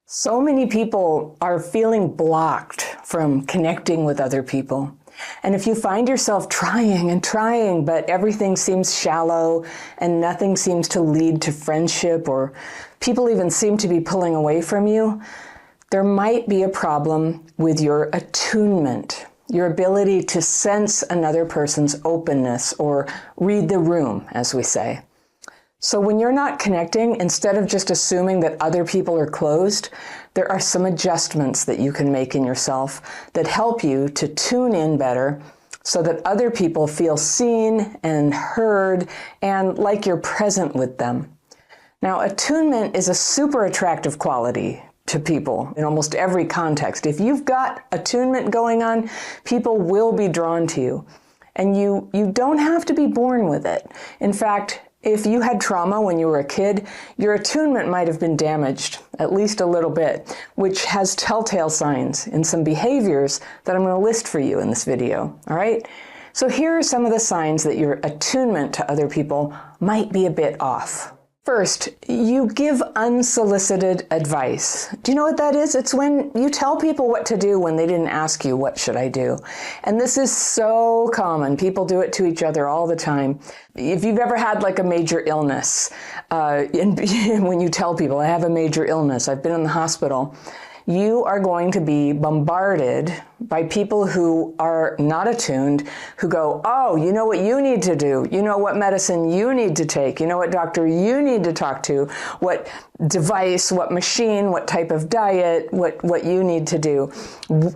So many people are feeling blocked from connecting with other people. And if you find yourself trying and trying, but everything seems shallow and nothing seems to lead to friendship, or people even seem to be pulling away from you, there might be a problem with your attunement, your ability to sense another person's openness or read the room, as we say. So when you're not connecting, instead of just assuming that other people are closed, there are some adjustments that you can make in yourself that help you to tune in better so that other people feel seen and heard and like you're present with them. Now, attunement is a super attractive quality to people in almost every context. If you've got attunement going on, people will be drawn to you. And you don't have to be born with it. In fact, if you had trauma when you were a kid, your attunement might have been damaged, at least a little bit, which has telltale signs in some behaviors that I'm going to list for you in this video, all right? So here are some of the signs that your attunement to other people might be a bit off. First, you give unsolicited advice. Do you know what that is? It's when you tell people what to do when they didn't ask you, what should I do? And this is so common. People do it to each other all the time. If you've ever had like a major illness, when you tell people, I have a major illness, I've been in the hospital, you are going to be bombarded by people who are not attuned, who go, oh, you know what you need to do. You know what medicine you need to take. You know what doctor you need to talk to, what device, what machine, what type of diet, what you need to do.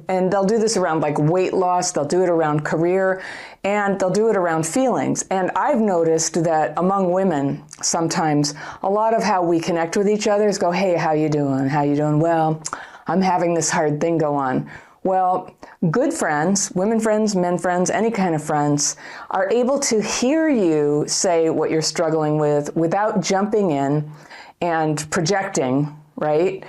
And they'll do this around like weight loss, they'll do it around career, and they'll do it around feelings. And I've noticed that among women, sometimes a lot of how we connect with each other is go, hey, how you doing? How you doing? Well, I'm having this hard thing go on. Well, good friends, women friends, men friends, any kind of friends, are able to hear you say what you're struggling with without jumping in and projecting, right?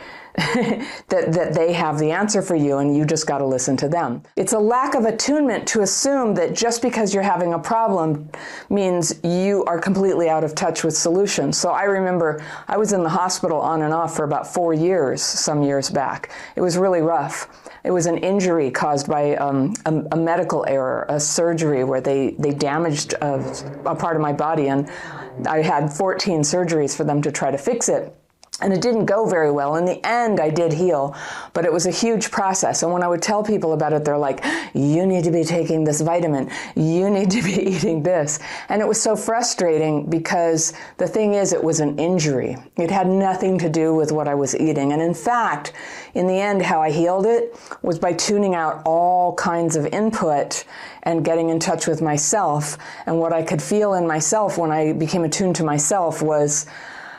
that they have the answer for you and you just got to listen to them. It's a lack of attunement to assume that just because you're having a problem means you are completely out of touch with solutions. So I remember I was in the hospital on and off for about 4 years, some years back. It was really rough. It was an injury caused by a medical error, a surgery where they damaged a part of my body, and I had 14 surgeries for them to try to fix it. And it didn't go very well. In the end, I did heal, but it was a huge process. And when I would tell people about it, they're like, you need to be taking this vitamin. You need to be eating this. And it was so frustrating because the thing is, it was an injury. It had nothing to do with what I was eating. And in fact, in the end, how I healed it was by tuning out all kinds of input and getting in touch with myself. And what I could feel in myself when I became attuned to myself was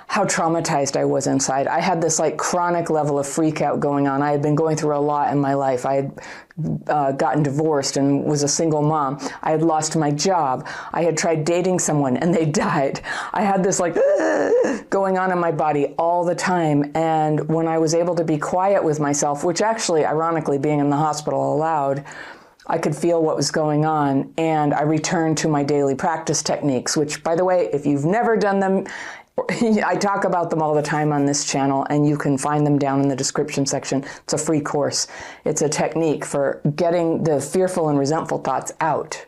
how traumatized I was inside. I had this like chronic level of freak out going on. I had been going through a lot in my life. I had gotten divorced and was a single mom. I had lost my job. I had tried dating someone and they died. I had this like going on in my body all the time. And when I was able to be quiet with myself, which actually, ironically, being in the hospital allowed, I could feel what was going on. And I returned to my daily practice techniques, which, by the way, if you've never done them, I talk about them all the time on this channel, and you can find them down in the description section. It's a free course. It's a technique for getting the fearful and resentful thoughts out.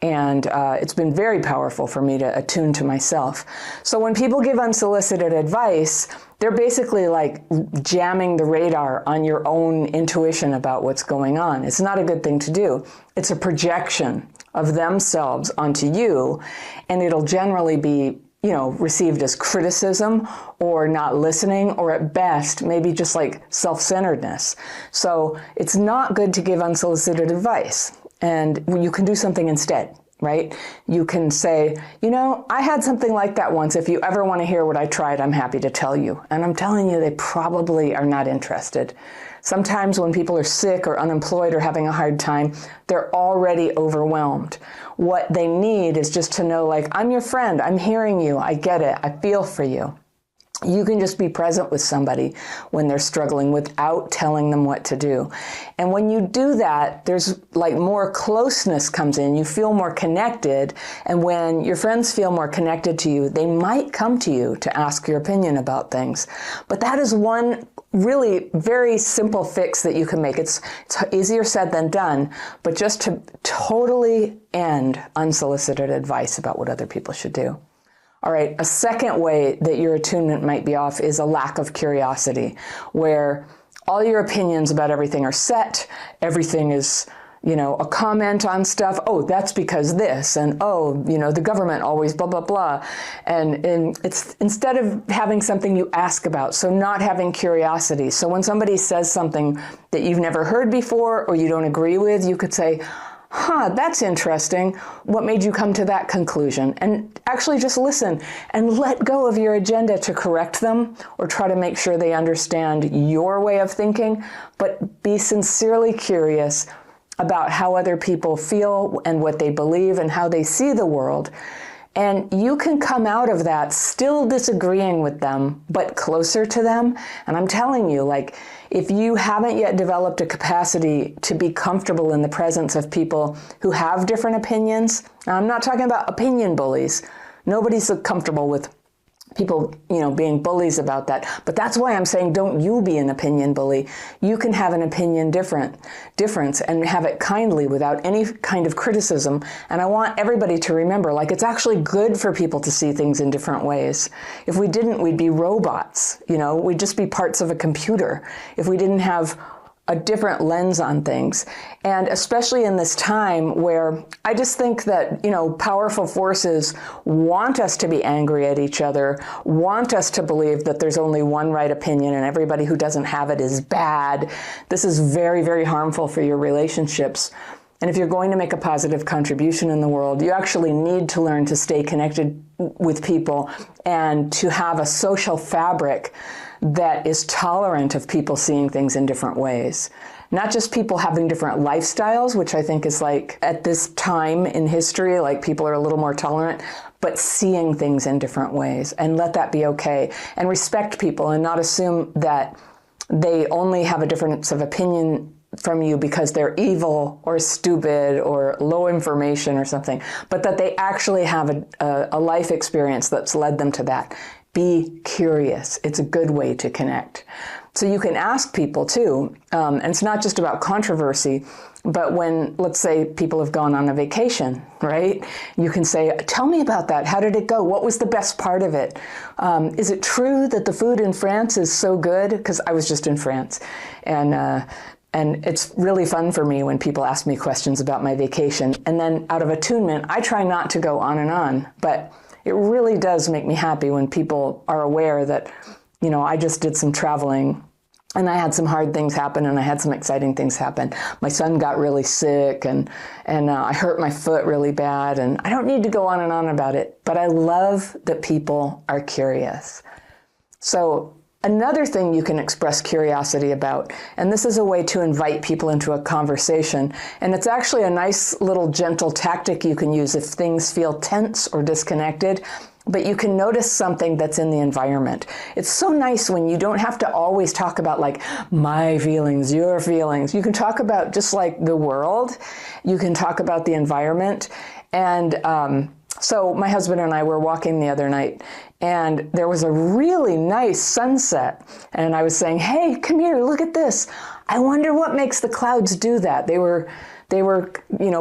And it's been very powerful for me to attune to myself. So when people give unsolicited advice, they're basically like jamming the radar on your own intuition about what's going on. It's not a good thing to do. It's a projection of themselves onto you, and it'll generally be received as criticism or not listening, or at best, maybe just like self-centeredness. So it's not good to give unsolicited advice. And you can do something instead, right? You can say, I had something like that once. If you ever want to hear what I tried, I'm happy to tell you. And I'm telling you, they probably are not interested. Sometimes when people are sick or unemployed or having a hard time, they're already overwhelmed. What they need is just to know, like, I'm your friend, I'm hearing you, I get it, I feel for you. You can just be present with somebody when they're struggling without telling them what to do. And when you do that, there's like more closeness comes in. You feel more connected. And when your friends feel more connected to you, they might come to you to ask your opinion about things. But that is one really very simple fix that you can make. It's easier said than done, but just to totally end unsolicited advice about what other people should do. All right, a second way that your attunement might be off is a lack of curiosity, where all your opinions about everything are set, everything is, a comment on stuff. Oh, that's because this, and oh, the government always blah, blah, blah. And it's instead of having something you ask about, so not having curiosity. So when somebody says something that you've never heard before or you don't agree with, you could say, that's interesting. What made you come to that conclusion? And actually just listen and let go of your agenda to correct them or try to make sure they understand your way of thinking, but be sincerely curious about how other people feel and what they believe and how they see the world. And you can come out of that still disagreeing with them, but closer to them. And I'm telling you, if you haven't yet developed a capacity to be comfortable in the presence of people who have different opinions, I'm not talking about opinion bullies. Nobody's so comfortable with people, being bullies about that. But that's why I'm saying don't you be an opinion bully. You can have an opinion difference and have it kindly without any kind of criticism. And I want everybody to remember, it's actually good for people to see things in different ways. If we didn't, we'd be robots, we'd just be parts of a computer. If we didn't have a different lens on things. And especially in this time where I just think that, powerful forces want us to be angry at each other, want us to believe that there's only one right opinion and everybody who doesn't have it is bad. This is very, very harmful for your relationships. And if you're going to make a positive contribution in the world, you actually need to learn to stay connected with people and to have a social fabric that is tolerant of people seeing things in different ways. Not just people having different lifestyles, which I think is at this time in history, people are a little more tolerant, but seeing things in different ways, and let that be okay. And respect people and not assume that they only have a difference of opinion from you because they're evil or stupid or low information or something, but that they actually have a life experience that's led them to that. Be curious. It's a good way to connect. So you can ask people too, and it's not just about controversy, but when, let's say, people have gone on a vacation, right? You can say, tell me about that. How did it go? What was the best part of it? Is it true that the food in France is so good? Because I was just in France. And it's really fun for me when people ask me questions about my vacation. And then out of attunement, I try not to go on and on, but it really does make me happy when people are aware that, I just did some traveling and I had some hard things happen and I had some exciting things happen. My son got really sick and I hurt my foot really bad, and I don't need to go on and on about it, but I love that people are curious. So another thing you can express curiosity about, and this is a way to invite people into a conversation, and it's actually a nice little gentle tactic you can use if things feel tense or disconnected, but you can notice something that's in the environment. It's so nice when you don't have to always talk about my feelings, your feelings. You can talk about just the world. You can talk about the environment. And so my husband and I were walking the other night, and there was a really nice sunset. And I was saying, hey, come here, look at this. I wonder what makes the clouds do that. They were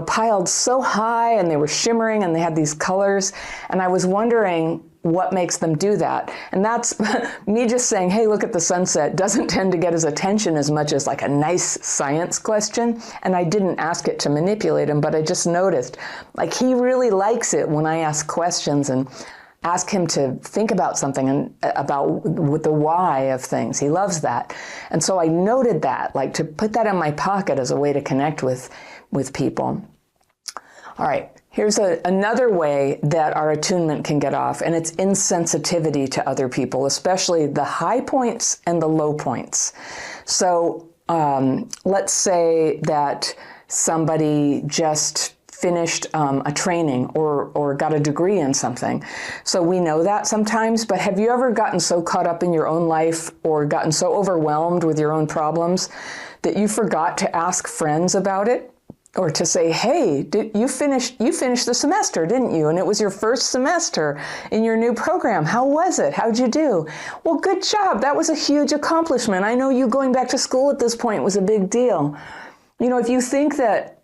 piled so high and they were shimmering and they had these colors. And I was wondering what makes them do that. And that's me just saying, hey, look at the sunset doesn't tend to get his attention as much as a nice science question. And I didn't ask it to manipulate him, but I just noticed he really likes it when I ask questions and ask him to think about something and about the why of things. He loves that. And so I noted that, to put that in my pocket as a way to connect with people. All right, here's another way that our attunement can get off, and it's insensitivity to other people, especially the high points and the low points. So let's say that somebody just finished a training or got a degree in something. So we know that sometimes, but have you ever gotten so caught up in your own life or gotten so overwhelmed with your own problems that you forgot to ask friends about it? Or to say, hey, you finished the semester, didn't you? And it was your first semester in your new program. How was it? How'd you do? Well, good job. That was a huge accomplishment. I know you going back to school at this point was a big deal. You know, if you think that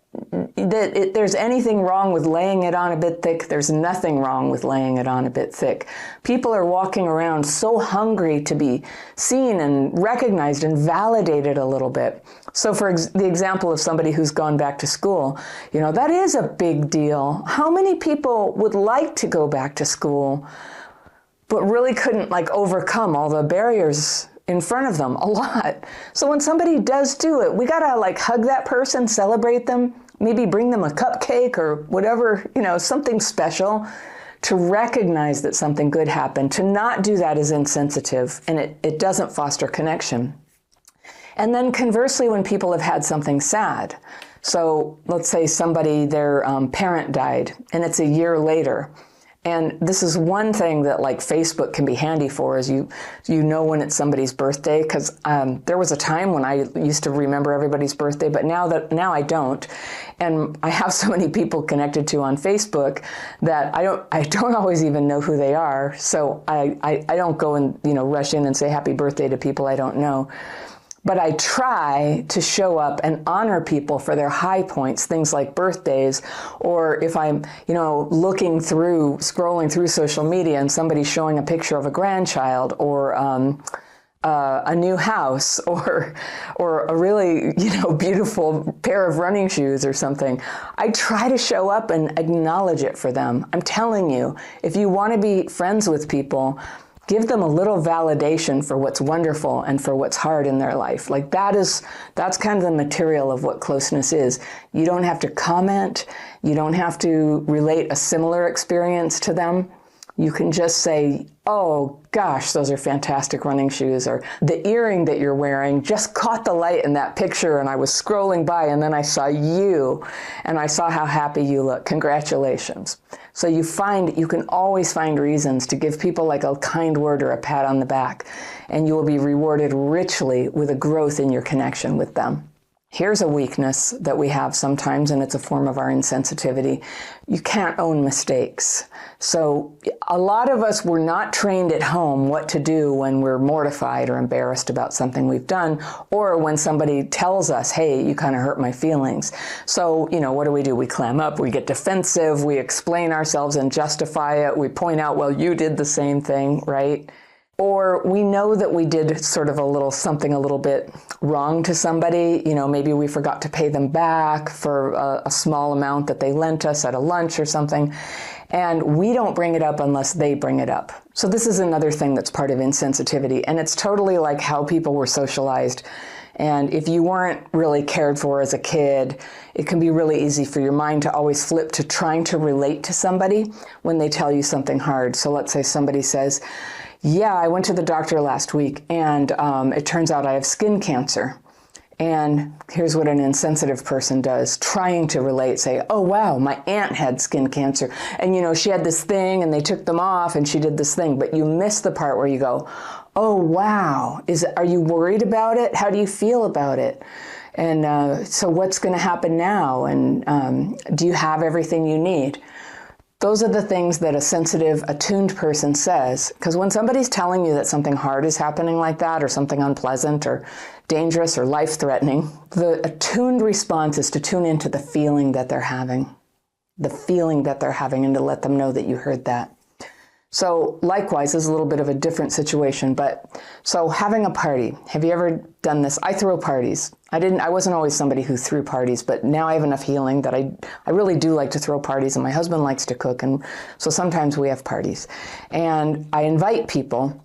there's anything wrong with laying it on a bit thick, there's nothing wrong with laying it on a bit thick. People are walking around so hungry to be seen and recognized and validated a little bit. So for the example of somebody who's gone back to school, you know, that is a big deal. How many people would like to go back to school, but really couldn't like overcome all the barriers in front of them? A lot. So when somebody does do it, we gotta like hug that person, celebrate them, maybe bring them a cupcake or whatever, you know, something special to recognize that something good happened. To not do that is insensitive, and it doesn't foster connection. And then conversely, when people have had something sad, so let's say somebody, their parent died, and it's a year later. And this is one thing that like Facebook can be handy for, is you know when it's somebody's birthday, because there was a time when I used to remember everybody's birthday, but now I don't, and I have so many people connected to on Facebook that I don't always even know who they are. So I don't go and rush in and say happy birthday to people I don't know. But I try to show up and honor people for their high points, things like birthdays, or if I'm, scrolling through social media and somebody's showing a picture of a grandchild or a new house or a really, beautiful pair of running shoes or something. I try to show up and acknowledge it for them. I'm telling you, if you want to be friends with people, give them a little validation for what's wonderful and for what's hard in their life. Like that's kind of the material of what closeness is. You don't have to comment. You don't have to relate a similar experience to them. You can just say, oh gosh, those are fantastic running shoes, or the earring that you're wearing just caught the light in that picture and I was scrolling by and then I saw you and I saw how happy you look. Congratulations. So you can always find reasons to give people like a kind word or a pat on the back, and you will be rewarded richly with a growth in your connection with them. Here's a weakness that we have sometimes, and it's a form of our insensitivity. You can't own mistakes. So a lot of us were not trained at home what to do when we're mortified or embarrassed about something we've done, or when somebody tells us, hey, you kind of hurt my feelings. So, what do? We clam up, we get defensive, we explain ourselves and justify it, we point out, well, you did the same thing, right? Or we know that we did sort of something a little bit wrong to somebody. Maybe we forgot to pay them back for a small amount that they lent us at a lunch or something. And we don't bring it up unless they bring it up. So this is another thing that's part of insensitivity. And it's totally like how people were socialized. And if you weren't really cared for as a kid, it can be really easy for your mind to always flip to trying to relate to somebody when they tell you something hard. So let's say somebody says, yeah, I went to the doctor last week and it turns out I have skin cancer. And here's what an insensitive person does, trying to relate, say, oh, wow, my aunt had skin cancer. And, she had this thing and they took them off and she did this thing. But you miss the part where you go, oh, wow, are you worried about it? How do you feel about it? And so what's going to happen now? And do you have everything you need? Those are the things that a sensitive, attuned person says. Because when somebody's telling you that something hard is happening like that, or something unpleasant or dangerous or life-threatening, the attuned response is to tune into the feeling that they're having. The feeling that they're having, and to let them know that you heard that. So likewise, this is a little bit of a different situation, but so having a party. Have you ever done this? I throw parties. I wasn't always somebody who threw parties, but now I have enough healing that I really do like to throw parties, and my husband likes to cook, and so sometimes we have parties. And I invite people,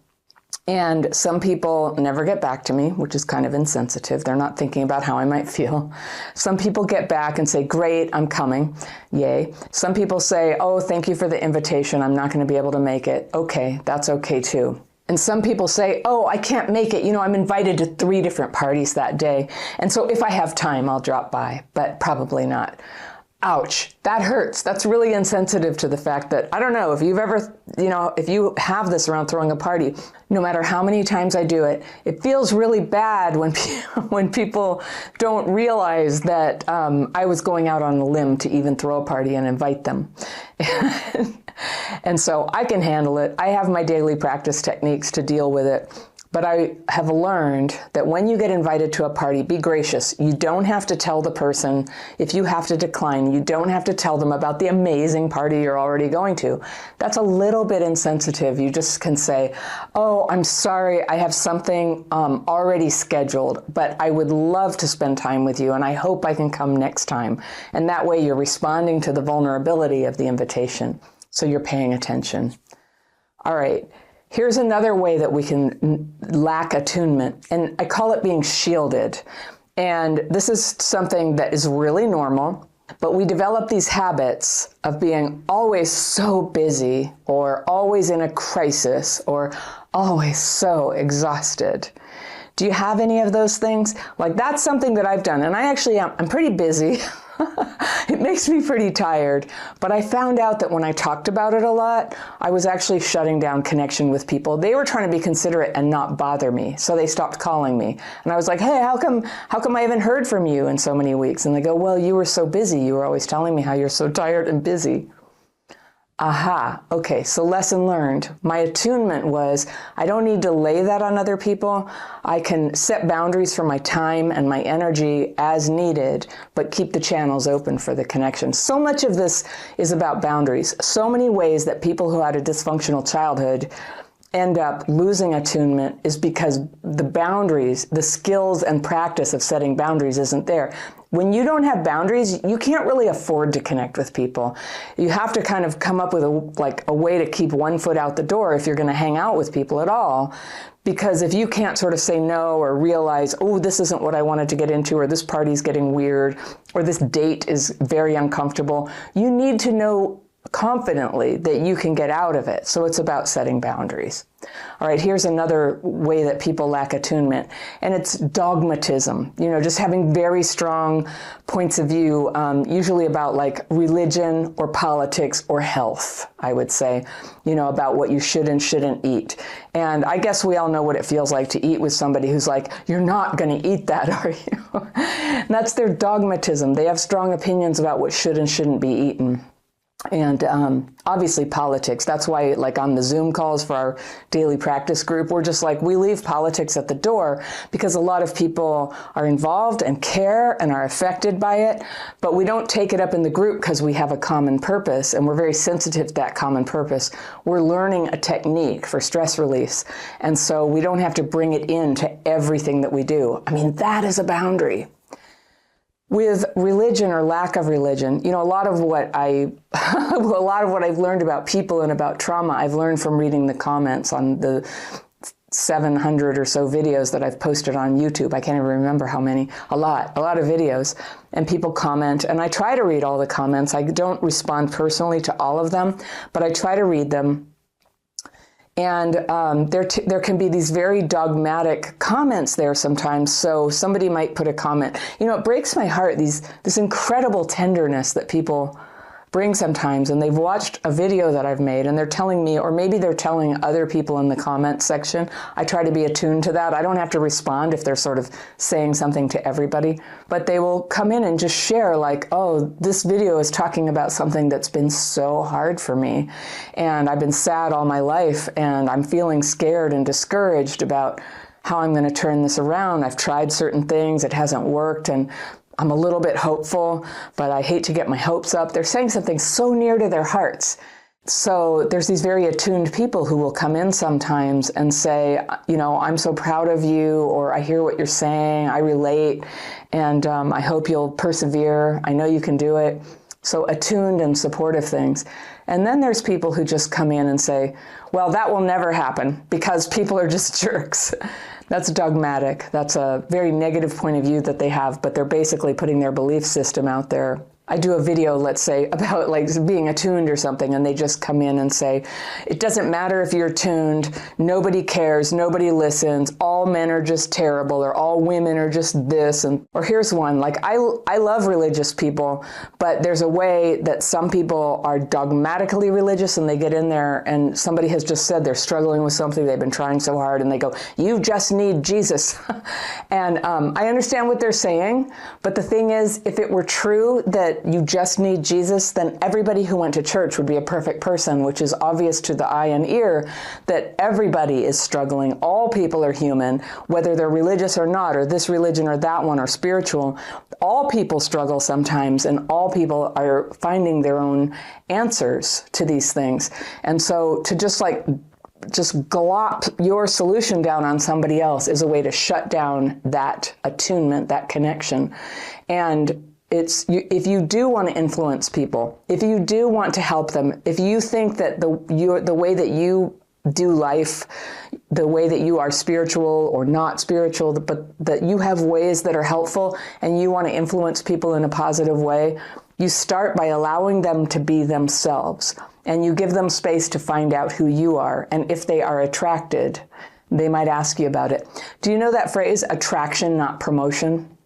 and some people never get back to me, which is kind of insensitive. They're not thinking about how I might feel. Some people get back and say, great, I'm coming. Yay. Some people say, oh, thank you for the invitation. I'm not going to be able to make it. Okay, that's okay too. And some people say, oh, I can't make it. I'm invited to 3 different parties that day. And so if I have time, I'll drop by, but probably not. Ouch, that hurts. That's really insensitive to the fact that, I don't know, if you've ever, if you have this around throwing a party, no matter how many times I do it, it feels really bad when, when people don't realize that I was going out on a limb to even throw a party and invite them. And so I can handle it. I have my daily practice techniques to deal with it. But I have learned that when you get invited to a party, be gracious. You don't have to tell the person if you have to decline. You don't have to tell them about the amazing party you're already going to. That's a little bit insensitive. You just can say, oh, I'm sorry, I have something already scheduled, but I would love to spend time with you, and I hope I can come next time. And that way you're responding to the vulnerability of the invitation. So you're paying attention. All right. Here's another way that we can lack attunement, and I call it being shielded. And this is something that is really normal, but we develop these habits of being always so busy or always in a crisis or always so exhausted. Do you have any of those things? Like, that's something that I've done, and I actually am. I'm pretty busy. It makes me pretty tired, but I found out that when I talked about it a lot, I was actually shutting down connection with people. They were trying to be considerate and not bother me, so they stopped calling me. And I was like, hey, how come I haven't heard from you in so many weeks? And they go, well, you were so busy. You were always telling me how you're so tired and busy. Aha, okay, so lesson learned. My attunement was, I don't need to lay that on other people. I can set boundaries for my time and my energy as needed, but keep the channels open for the connection. So much of this is about boundaries. So many ways that people who had a dysfunctional childhood end up losing attunement is because the boundaries, the skills and practice of setting boundaries isn't there. When you don't have boundaries, you can't really afford to connect with people. You have to kind of come up with a way to keep one foot out the door if you're going to hang out with people at all. Because if you can't sort of say no or realize, oh, this isn't what I wanted to get into, or this party's getting weird, or this date is very uncomfortable, you need to know confidently that you can get out of it. So it's about setting boundaries. All right, here's another way that people lack attunement, and it's dogmatism. Just having very strong points of view, usually about like religion or politics or health, I would say, about what you should and shouldn't eat. And I guess we all know what it feels like to eat with somebody who's like, you're not going to eat that, are you? And that's their dogmatism. They have strong opinions about what should and shouldn't be eaten. And obviously politics. That's why, like, on the Zoom calls for our daily practice group, we're just like, we leave politics at the door, because a lot of people are involved and care and are affected by it, but we don't take it up in the group because we have a common purpose, and we're very sensitive to that common purpose. We're learning a technique for stress release, and so we don't have to bring it into everything that we do. I mean, that is a boundary. With religion or lack of religion, a lot of what I've learned about people and about trauma, I've learned from reading the comments on the 700 or so videos that I've posted on YouTube. I can't even remember how many. A lot of videos. And people comment, and I try to read all the comments. I don't respond personally to all of them, but I try to read them. And there can be these very dogmatic comments there sometimes. So somebody might put a comment. It breaks my heart, this incredible tenderness that people bring sometimes. And they've watched a video that I've made, and they're telling me, or maybe they're telling other people in the comment section. I try to be attuned to that. I don't have to respond if they're sort of saying something to everybody. But they will come in and just share, like, oh, this video is talking about something that's been so hard for me. And I've been sad all my life, and I'm feeling scared and discouraged about how I'm going to turn this around. I've tried certain things, it hasn't worked, and I'm a little bit hopeful, but I hate to get my hopes up. They're saying something so near to their hearts. So there's these very attuned people who will come in sometimes and say, I'm so proud of you, or I hear what you're saying, I relate, and I hope you'll persevere. I know you can do it. So attuned and supportive things. And then there's people who just come in and say, well, that will never happen because people are just jerks. That's dogmatic. That's a very negative point of view that they have, but they're basically putting their belief system out there I do a video, let's say, about like being attuned or something, and they just come in and say, it doesn't matter if you're tuned, nobody cares, nobody listens, all men are just terrible, or all women are just this. Or here's one, like I love religious people, but there's a way that some people are dogmatically religious and they get in there and somebody has just said they're struggling with something, they've been trying so hard, and they go, you just need Jesus. And I understand what they're saying, but the thing is, if it were true that you just need Jesus, then everybody who went to church would be a perfect person, which is obvious to the eye and ear that everybody is struggling. All people are human, whether they're religious or not, or this religion or that one, or spiritual. All people struggle sometimes, and all people are finding their own answers to these things. And so to just glop your solution down on somebody else is a way to shut down that attunement, that connection. And if you do want to influence people, if you do want to help them, if you think that the way that you do life, the way that you are spiritual or not spiritual, but that you have ways that are helpful and you want to influence people in a positive way, you start by allowing them to be themselves, and you give them space to find out who you are. And if they are attracted, they might ask you about it. Do you know that phrase, attraction, not promotion?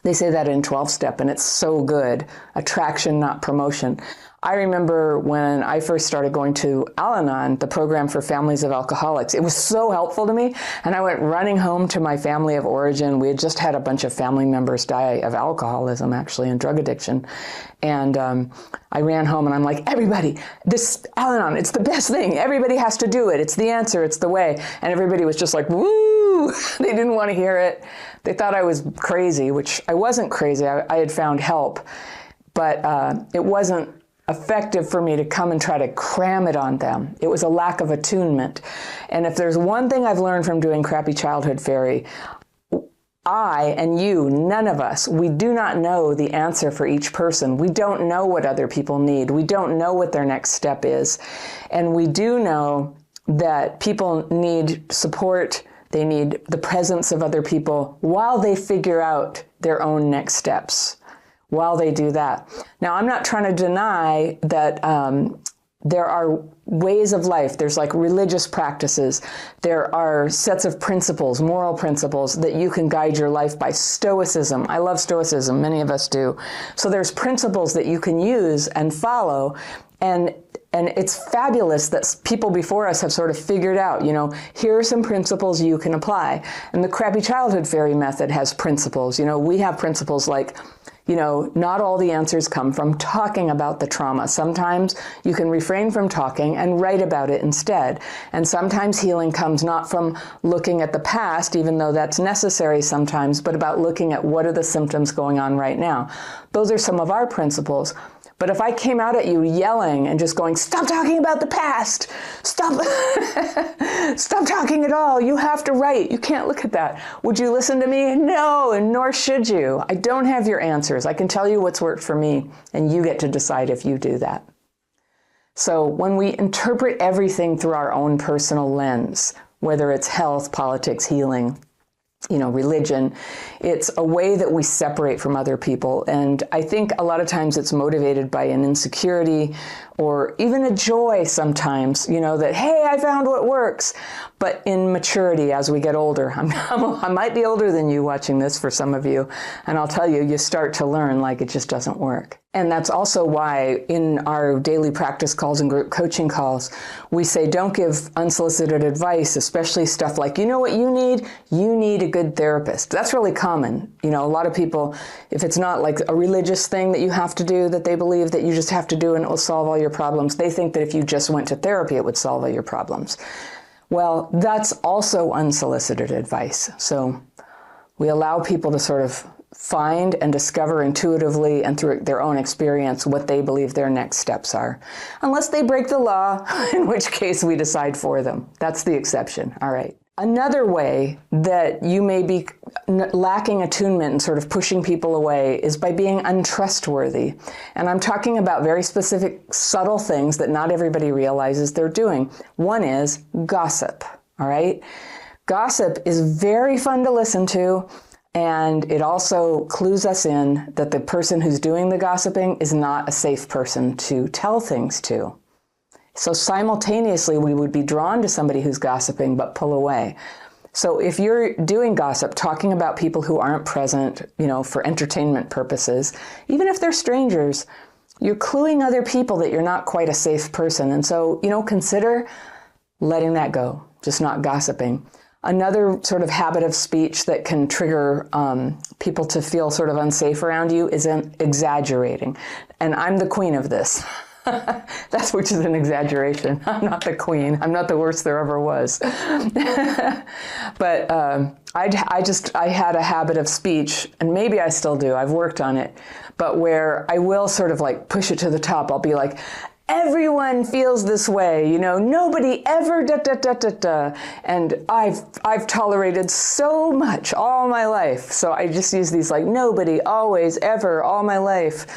They say that in 12-step, and it's so good. Attraction, not promotion. I remember when I first started going to Al-Anon, the program for families of alcoholics. It was so helpful to me, and I went running home to my family of origin. We had just had a bunch of family members die of alcoholism, actually, and drug addiction. And I ran home, and I'm like, everybody, this Al-Anon, it's the best thing. Everybody has to do it. It's the answer. It's the way. And everybody was just like, woo! They didn't want to hear it. They thought I was crazy, which I wasn't crazy. I had found help, but it wasn't effective for me to come and try to cram it on them. It was a lack of attunement. And if there's one thing I've learned from doing Crappy Childhood Fairy, I and you, none of us, we do not know the answer for each person. We don't know what other people need. We don't know what their next step is. And we do know that people need support. They need the presence of other people while they figure out their own next steps. While they do that. Now, I'm not trying to deny that there are ways of life. There's like religious practices. There are sets of principles, moral principles that you can guide your life by. Stoicism. I love Stoicism. Many of us do. So there's principles that you can use and follow. And it's fabulous that people before us have sort of figured out, here are some principles you can apply. And the Crappy Childhood Fairy method has principles. We have principles like, not all the answers come from talking about the trauma. Sometimes you can refrain from talking and write about it instead. And sometimes healing comes not from looking at the past, even though that's necessary sometimes, but about looking at what are the symptoms going on right now. Those are some of our principles. But if I came out at you yelling and just going, stop talking about the past, stop talking at all, you have to write, you can't look at that. Would you listen to me? No, and nor should you. I don't have your answers. I can tell you what's worked for me, and you get to decide if you do that. So when we interpret everything through our own personal lens, whether it's health, politics, healing, religion, it's a way that we separate from other people. And I think a lot of times it's motivated by an insecurity or even a joy sometimes, that, hey, I found what works. But in maturity, as we get older, I might be older than you watching this for some of you, and I'll tell you, you start to learn like it just doesn't work. And that's also why in our daily practice calls and group coaching calls, we say don't give unsolicited advice, especially stuff like, you know what you need? You need a good therapist. That's really common. A lot of people, if it's not like a religious thing that you have to do, that they believe that you just have to do and it will solve all your problems, they think that if you just went to therapy, it would solve all your problems. Well, that's also unsolicited advice. So we allow people to sort of find and discover intuitively and through their own experience what they believe their next steps are. Unless they break the law, in which case we decide for them. That's the exception. All right. Another way that you may be lacking attunement and sort of pushing people away is by being untrustworthy. And I'm talking about very specific, subtle things that not everybody realizes they're doing. One is gossip, all right? Gossip is very fun to listen to. And it also clues us in that the person who's doing the gossiping is not a safe person to tell things to. So simultaneously, we would be drawn to somebody who's gossiping, but pull away. So if you're doing gossip, talking about people who aren't present, for entertainment purposes, even if they're strangers, you're cluing other people that you're not quite a safe person. And so, consider letting that go, just not gossiping. Another sort of habit of speech that can trigger people to feel sort of unsafe around you is exaggerating. And I'm the queen of this. Which is an exaggeration. I'm not the queen. I'm not the worst there ever was. But I had a habit of speech, and maybe I still do. I've worked on it. But where I will sort of like push it to the top. I'll be like, everyone feels this way, nobody ever da da da da da. And I've tolerated so much all my life. So I just use these like nobody, always, ever, all my life.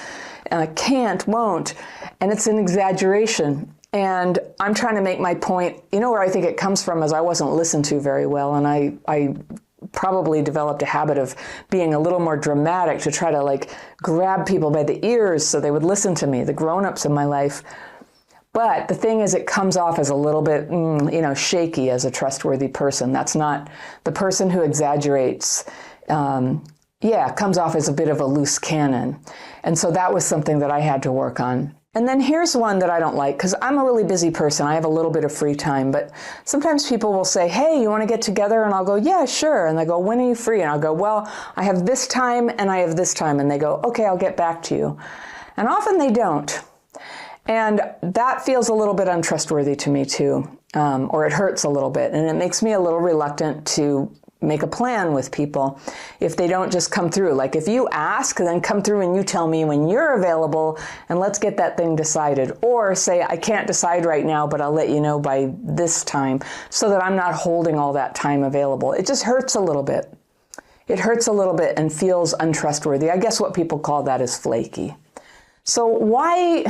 Can't, won't. And it's an exaggeration. And I'm trying to make my point, where I think it comes from is I wasn't listened to very well. And I probably developed a habit of being a little more dramatic to try to like grab people by the ears so they would listen to me, the grown-ups in my life. But the thing is, it comes off as a little bit, shaky as a trustworthy person. That's not the person who exaggerates. Comes off as a bit of a loose cannon. And so that was something that I had to work on. And then here's one that I don't like, because I'm a really busy person. I have a little bit of free time, but sometimes people will say, hey, you want to get together? And I'll go, yeah, sure. And they go, when are you free? And I'll go, well, I have this time and I have this time. And they go, okay, I'll get back to you. And often they don't. And that feels a little bit untrustworthy to me too, or it hurts a little bit. And it makes me a little reluctant to make a plan with people if they don't just come through. Like if you ask, then come through and you tell me when you're available and let's get that thing decided. Or say, I can't decide right now, but I'll let you know by this time so that I'm not holding all that time available. It just hurts a little bit. It hurts a little bit and feels untrustworthy. I guess what people call that is flaky. So why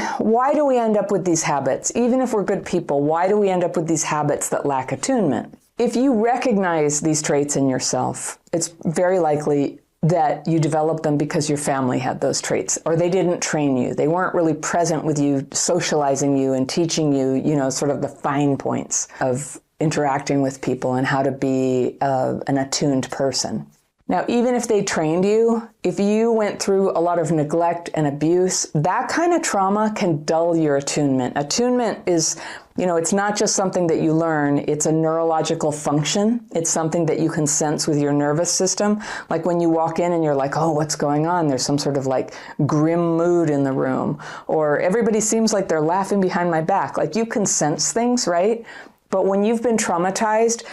do we end up with these habits? Even if we're good people, why do we end up with these habits that lack attunement? If you recognize these traits in yourself, it's very likely that you developed them because your family had those traits, or they didn't train you. They weren't really present with you, socializing you and teaching you, sort of the fine points of interacting with people and how to be an attuned person. Now, even if they trained you, if you went through a lot of neglect and abuse, that kind of trauma can dull your attunement. Attunement is, it's not just something that you learn, it's a neurological function. It's something that you can sense with your nervous system. Like when you walk in and you're like, oh, what's going on? There's some sort of like grim mood in the room, or everybody seems like they're laughing behind my back. Like you can sense things, right? But when you've been traumatized,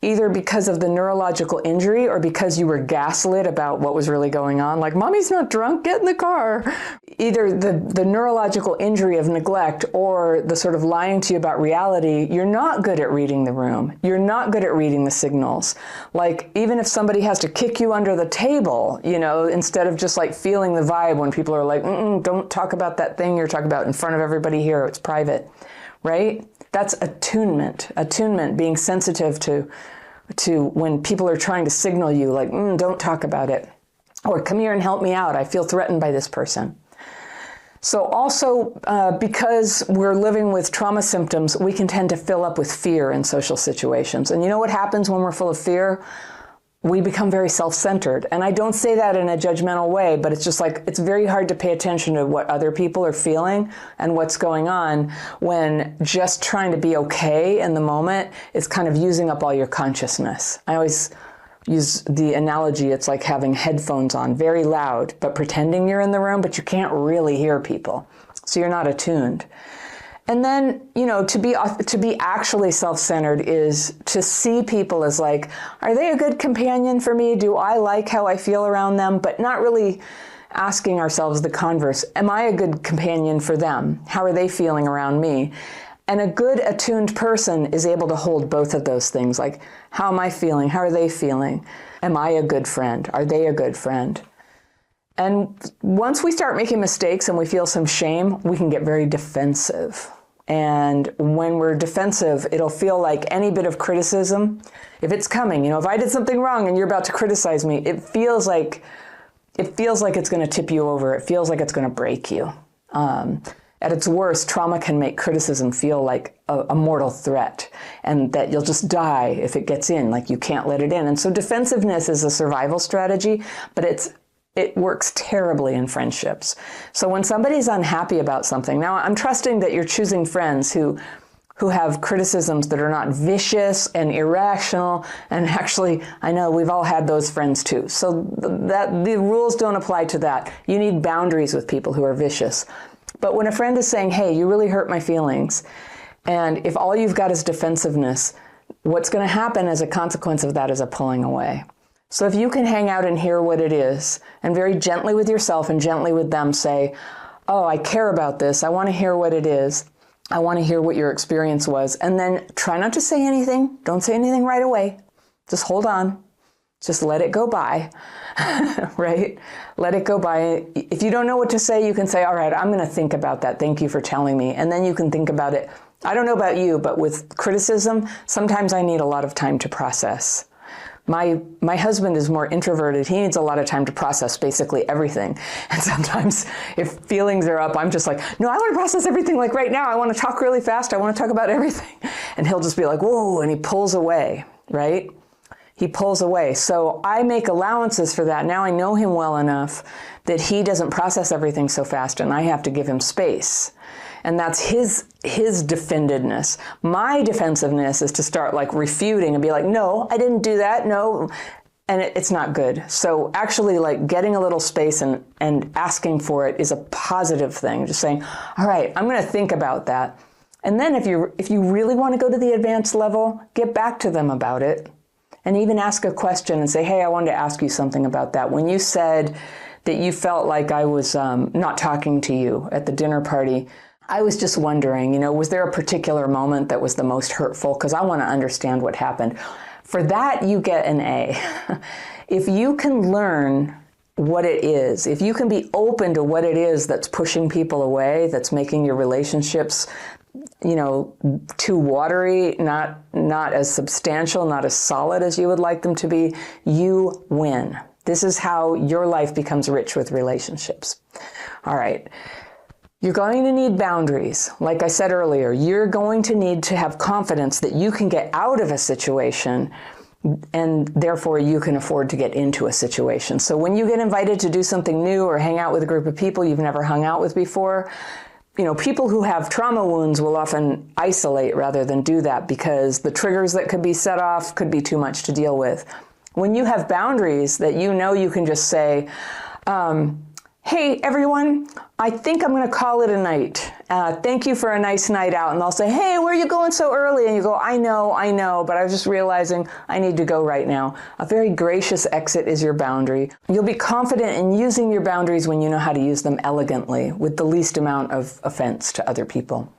either because of the neurological injury or because you were gaslit about what was really going on, like, mommy's not drunk, get in the car. Either the neurological injury of neglect or the sort of lying to you about reality, you're not good at reading the room. You're not good at reading the signals. Like, even if somebody has to kick you under the table, instead of just like feeling the vibe when people are like, don't talk about that thing you're talking about in front of everybody here, it's private, right? That's attunement. Attunement, being sensitive to when people are trying to signal you, like, don't talk about it. Or come here and help me out. I feel threatened by this person. So also, because we're living with trauma symptoms, we can tend to fill up with fear in social situations. And you know what happens when we're full of fear? We become very self-centered. And I don't say that in a judgmental way, but it's just like, it's very hard to pay attention to what other people are feeling and what's going on when just trying to be okay in the moment is kind of using up all your consciousness. I always use the analogy, it's like having headphones on, very loud, but pretending you're in the room, but you can't really hear people. So you're not attuned. And then, to be actually self-centered is to see people as like, are they a good companion for me? Do I like how I feel around them? But not really asking ourselves the converse. Am I a good companion for them? How are they feeling around me? And a good attuned person is able to hold both of those things. Like, how am I feeling? How are they feeling? Am I a good friend? Are they a good friend? And once we start making mistakes and we feel some shame, we can get very defensive. And when we're defensive, it'll feel like any bit of criticism, if it's coming, if I did something wrong and you're about to criticize me, it feels like it's going to tip you over. It feels like it's going to break you. At its worst, trauma can make criticism feel like a mortal threat, and that you'll just die if it gets in, like you can't let it in. And so defensiveness is a survival strategy, but it works terribly in friendships. So when somebody's unhappy about something, now I'm trusting that you're choosing friends who have criticisms that are not vicious and irrational. And actually, I know we've all had those friends too. So that the rules don't apply to that. You need boundaries with people who are vicious. But when a friend is saying, hey, you really hurt my feelings, and if all you've got is defensiveness, what's going to happen as a consequence of that is a pulling away. So if you can hang out and hear what it is, and very gently with yourself and gently with them say, oh, I care about this. I want to hear what it is. I want to hear what your experience was. And then try not to say anything. Don't say anything right away. Just hold on. Just let it go by, right? Let it go by. If you don't know what to say, you can say, all right, I'm going to think about that. Thank you for telling me. And then you can think about it. I don't know about you, but with criticism, sometimes I need a lot of time to process. My husband is more introverted. He needs a lot of time to process basically everything. And sometimes if feelings are up, I'm just like, no, I want to process everything like right now. I want to talk really fast. I want to talk about everything. And he'll just be like, whoa, and he pulls away, right? He pulls away. So I make allowances for that. Now I know him well enough that he doesn't process everything so fast, and I have to give him space. And that's his defendedness. My defensiveness is to start like refuting and be like, no, I didn't do that. No. And it's not good. So actually like getting a little space and asking for it is a positive thing. Just saying, all right, I'm going to think about that. And then if you really want to go to the advanced level, get back to them about it. And even ask a question and say, hey, I wanted to ask you something about that. When you said that you felt like I was not talking to you at the dinner party, I was just wondering, was there a particular moment that was the most hurtful? Because I want to understand what happened. For that, you get an A. If you can learn what it is, if you can be open to what it is that's pushing people away, that's making your relationships too watery, not as substantial, not as solid as you would like them to be, you win. This is how your life becomes rich with relationships. All right. You're going to need boundaries. Like I said earlier, you're going to need to have confidence that you can get out of a situation, and therefore you can afford to get into a situation. So when you get invited to do something new or hang out with a group of people you've never hung out with before, people who have trauma wounds will often isolate rather than do that because the triggers that could be set off could be too much to deal with. When you have boundaries that you can just say, hey, everyone, I think I'm going to call it a night. Thank you for a nice night out. And they'll say, hey, where are you going so early? And you go, I know, but I was just realizing I need to go right now. A very gracious exit is your boundary. You'll be confident in using your boundaries when you know how to use them elegantly with the least amount of offense to other people.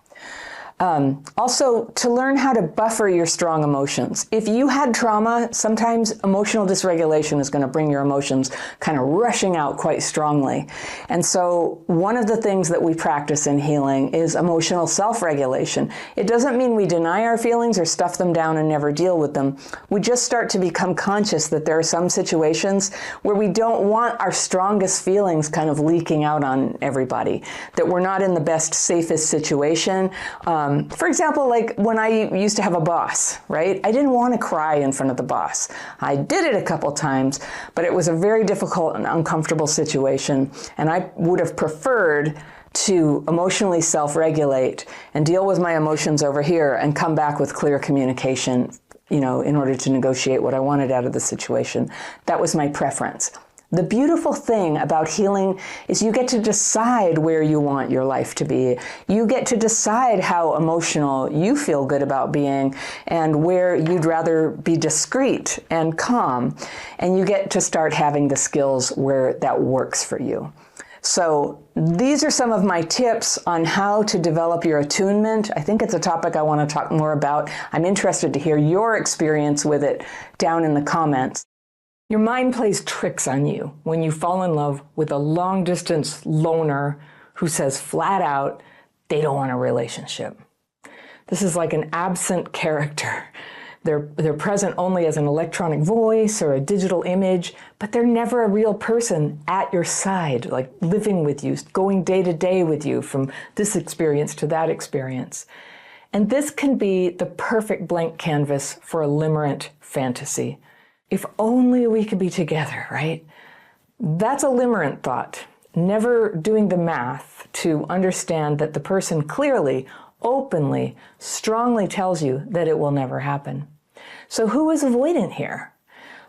Also, to learn how to buffer your strong emotions. If you had trauma, sometimes emotional dysregulation is going to bring your emotions kind of rushing out quite strongly. And so one of the things that we practice in healing is emotional self-regulation. It doesn't mean we deny our feelings or stuff them down and never deal with them. We just start to become conscious that there are some situations where we don't want our strongest feelings kind of leaking out on everybody, that we're not in the best, safest situation. For example, like when I used to have a boss, right? I didn't want to cry in front of the boss. I did it a couple times, but it was a very difficult and uncomfortable situation. And I would have preferred to emotionally self-regulate and deal with my emotions over here and come back with clear communication, in order to negotiate what I wanted out of the situation. That was my preference. The beautiful thing about healing is you get to decide where you want your life to be. You get to decide how emotional you feel good about being and where you'd rather be discreet and calm. And you get to start having the skills where that works for you. So these are some of my tips on how to develop your attunement. I think it's a topic I want to talk more about. I'm interested to hear your experience with it down in the comments. Your mind plays tricks on you when you fall in love with a long-distance loner who says flat out they don't want a relationship. This is like an absent character. They're present only as an electronic voice or a digital image, but they're never a real person at your side, like living with you, going day to day with you from this experience to that experience. And this can be the perfect blank canvas for a limerent fantasy. If only we could be together, right? That's a limerent thought. Never doing the math to understand that the person clearly, openly, strongly tells you that it will never happen. So who is avoidant here?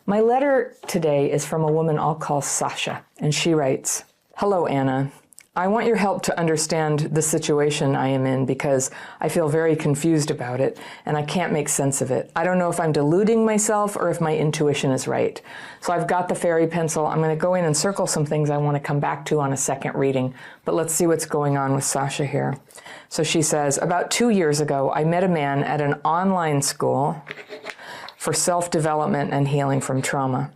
My letter today is from a woman I'll call Sasha, and she writes, "Hello, Anna. I want your help to understand the situation I am in because I feel very confused about it and I can't make sense of it. I don't know if I'm deluding myself or if my intuition is right. So I've got the fairy pencil. I'm going to go in and circle some things I want to come back to on a second reading, but let's see what's going on with Sasha here." So she says, "About 2 years ago, I met a man at an online school for self-development and healing from trauma.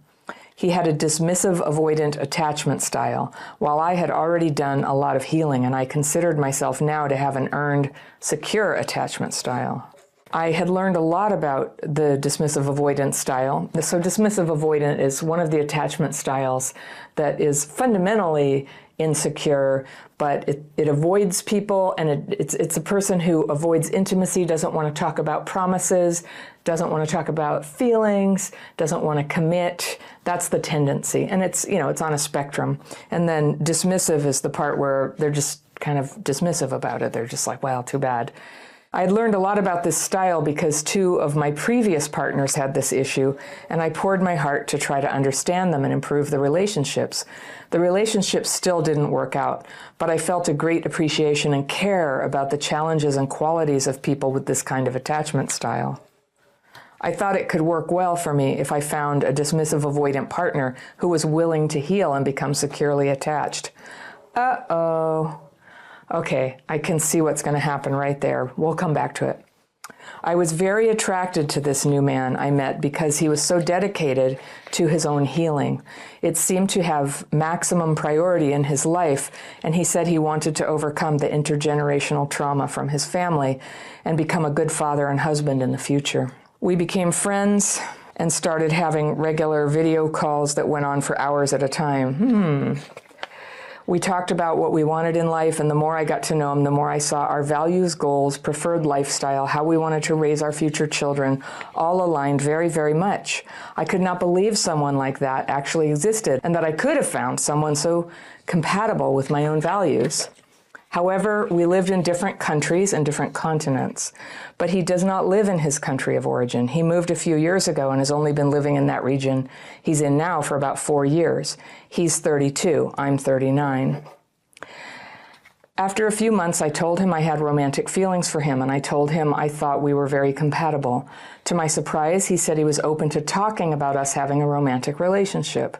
He had a dismissive, avoidant attachment style, while I had already done a lot of healing, and I considered myself now to have an earned, secure attachment style. I had learned a lot about the dismissive avoidant style. So dismissive avoidant is one of the attachment styles that is fundamentally insecure, but it avoids people, and it's a person who avoids intimacy, doesn't want to talk about promises, doesn't want to talk about feelings, doesn't want to commit. That's the tendency. And it's on a spectrum. And then dismissive is the part where they're just kind of dismissive about it. They're just like, well, too bad. I had learned a lot about this style because 2 of my previous partners had this issue, and I poured my heart to try to understand them and improve the relationships. The relationships still didn't work out, but I felt a great appreciation and care about the challenges and qualities of people with this kind of attachment style. I thought it could work well for me if I found a dismissive avoidant partner who was willing to heal and become securely attached. Uh-oh. Okay, I can see what's going to happen right there. We'll come back to it. I was very attracted to this new man I met because he was so dedicated to his own healing. It seemed to have maximum priority in his life, and he said he wanted to overcome the intergenerational trauma from his family and become a good father and husband in the future. We became friends and started having regular video calls that went on for hours at a time. We talked about what we wanted in life, and the more I got to know him, the more I saw our values, goals, preferred lifestyle, how we wanted to raise our future children, all aligned very, very much. I could not believe someone like that actually existed, and that I could have found someone so compatible with my own values. However, we lived in different countries and different continents, but he does not live in his country of origin. He moved a few years ago and has only been living in that region he's in now for about 4 years. He's 32, I'm 39. After a few months, I told him I had romantic feelings for him, and I told him I thought we were very compatible. To my surprise, he said he was open to talking about us having a romantic relationship,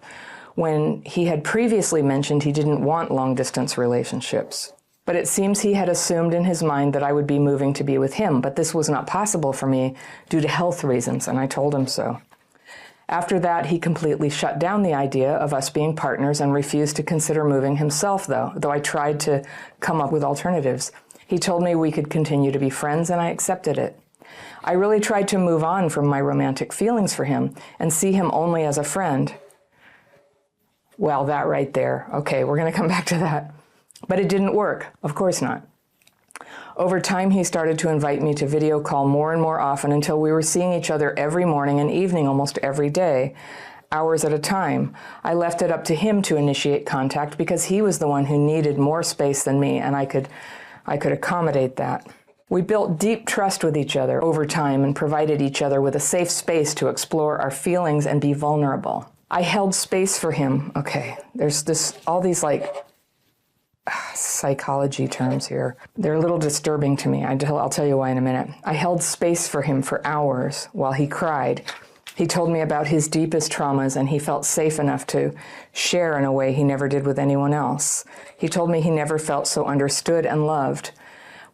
when he had previously mentioned he didn't want long-distance relationships. But it seems he had assumed in his mind that I would be moving to be with him, but this was not possible for me due to health reasons, and I told him so. After that, he completely shut down the idea of us being partners and refused to consider moving himself, though I tried to come up with alternatives. He told me we could continue to be friends, and I accepted it. I really tried to move on from my romantic feelings for him and see him only as a friend. Well, that right there. Okay, we're going to come back to that. But it didn't work. Of course not. Over time, he started to invite me to video call more and more often until we were seeing each other every morning and evening almost every day, hours at a time. I left it up to him to initiate contact because he was the one who needed more space than me, and I could accommodate that. We built deep trust with each other over time and provided each other with a safe space to explore our feelings and be vulnerable. I held space for him. Okay, there's all these psychology terms here. They're a little disturbing to me. I'll tell you why in a minute. I held space for him for hours while he cried. He told me about his deepest traumas, and he felt safe enough to share in a way he never did with anyone else. He told me he never felt so understood and loved.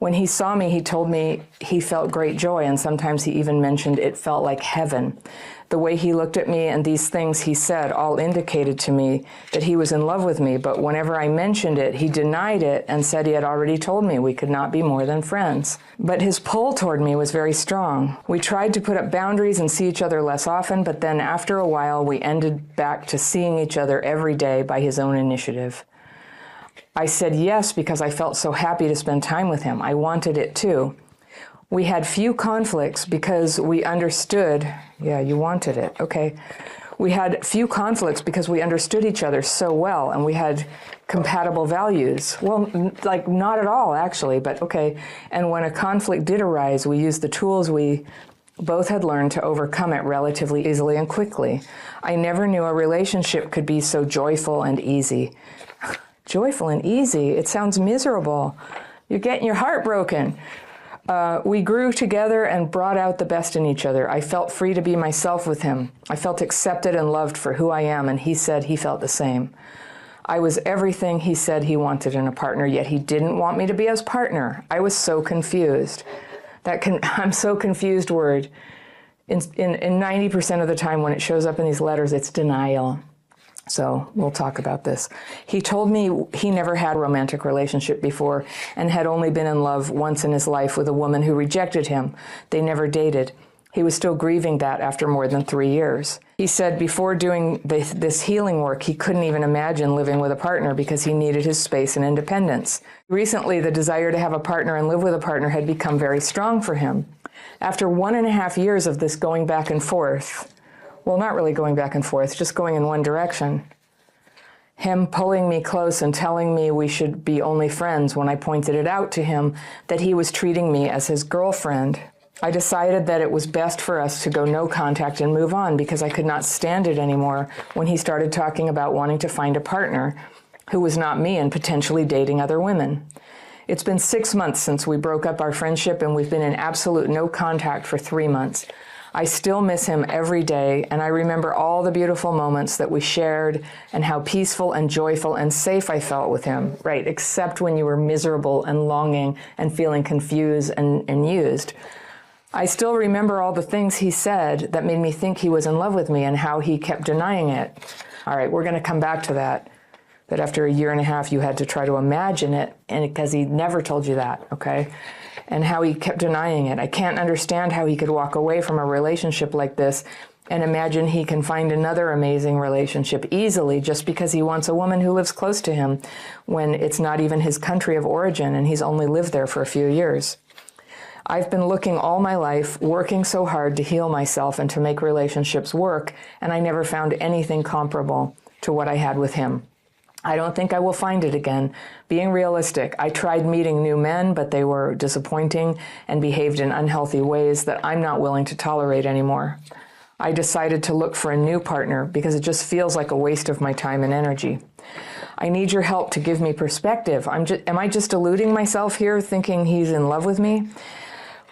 When he saw me, he told me he felt great joy, and sometimes he even mentioned it felt like heaven. The way he looked at me and these things he said all indicated to me that he was in love with me, but whenever I mentioned it, he denied it and said he had already told me we could not be more than friends. But his pull toward me was very strong. We tried to put up boundaries and see each other less often, but then after a while, we ended back to seeing each other every day by his own initiative. I said yes because I felt so happy to spend time with him. I wanted it too. We had few conflicts because we understood, yeah, you wanted it, okay. We had few conflicts because we understood each other so well and we had compatible values. Well, like not at all actually, but okay. And when a conflict did arise, we used the tools we both had learned to overcome it relatively easily and quickly. I never knew a relationship could be so joyful and easy. Joyful and easy, it sounds miserable. You're getting your heart broken. We grew together and brought out the best in each other. I felt free to be myself with him. I felt accepted and loved for who I am, and he said he felt the same. I was everything he said he wanted in a partner, yet he didn't want me to be his partner. I was so confused. I'm so confused word. In 90% of the time when it shows up in these letters, it's denial. So we'll talk about this. He told me he never had a romantic relationship before and had only been in love once in his life with a woman who rejected him. They never dated. He was still grieving that after more than 3 years. He said before doing this healing work, he couldn't even imagine living with a partner because he needed his space and independence. Recently, the desire to have a partner and live with a partner had become very strong for him. After 1.5 years of this going back and forth, well, not really going back and forth, just going in one direction. Him pulling me close and telling me we should be only friends when I pointed it out to him that he was treating me as his girlfriend. I decided that it was best for us to go no contact and move on because I could not stand it anymore when he started talking about wanting to find a partner who was not me and potentially dating other women. It's been 6 months since we broke up our friendship and we've been in absolute no contact for 3 months. I still miss him every day, and I remember all the beautiful moments that we shared and how peaceful and joyful and safe I felt with him, right, except when you were miserable and longing and feeling confused and used. I still remember all the things he said that made me think he was in love with me and how he kept denying it. All right, we're going to come back to that after 1.5 years you had to try to imagine it, and because he never told you that, okay? And how he kept denying it. I can't understand how he could walk away from a relationship like this and imagine he can find another amazing relationship easily just because he wants a woman who lives close to him when it's not even his country of origin and he's only lived there for a few years. I've been looking all my life, working so hard to heal myself and to make relationships work, and I never found anything comparable to what I had with him. I don't think I will find it again. Being realistic, I tried meeting new men, but they were disappointing and behaved in unhealthy ways that I'm not willing to tolerate anymore. I decided to look for a new partner because it just feels like a waste of my time and energy. I need your help to give me perspective. Am I just deluding myself here, thinking he's in love with me?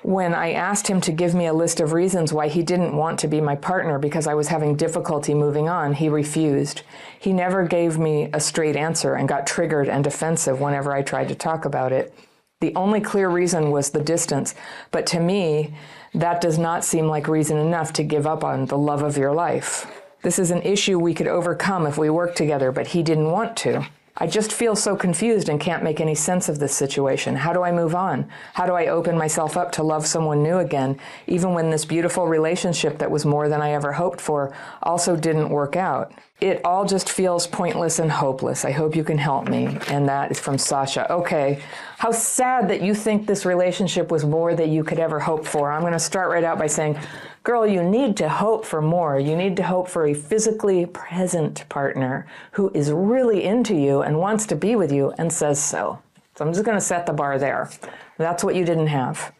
When I asked him to give me a list of reasons why he didn't want to be my partner because I was having difficulty moving on, he refused. He never gave me a straight answer and got triggered and defensive whenever I tried to talk about it. The only clear reason was the distance, but to me, that does not seem like reason enough to give up on the love of your life. This is an issue we could overcome if we work together, but he didn't want to. I just feel so confused and can't make any sense of this situation. How do I move on? How do I open myself up to love someone new again, even when this beautiful relationship that was more than I ever hoped for also didn't work out? It all just feels pointless and hopeless. I hope you can help me. And that is from Sasha. Okay, how sad that you think this relationship was more than you could ever hope for. I'm going to start right out by saying, girl, you need to hope for more. You need to hope for a physically present partner who is really into you and wants to be with you and says so. So I'm just going to set the bar there. That's what you didn't have.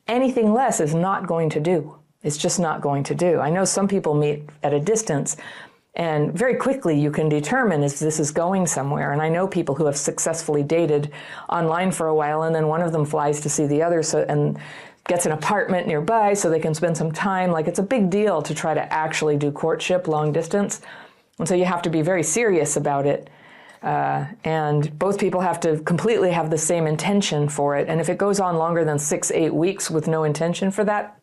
Anything less is not going to do. It's just not going to do. I know some people meet at a distance, and very quickly you can determine if this is going somewhere. And I know people who have successfully dated online for a while, and then one of them flies to see the other and gets an apartment nearby so they can spend some time. Like, it's a big deal to try to actually do courtship long distance. And so you have to be very serious about it And both people have to completely have the same intention for it. And if it goes on longer than 6-8 weeks with no intention for that,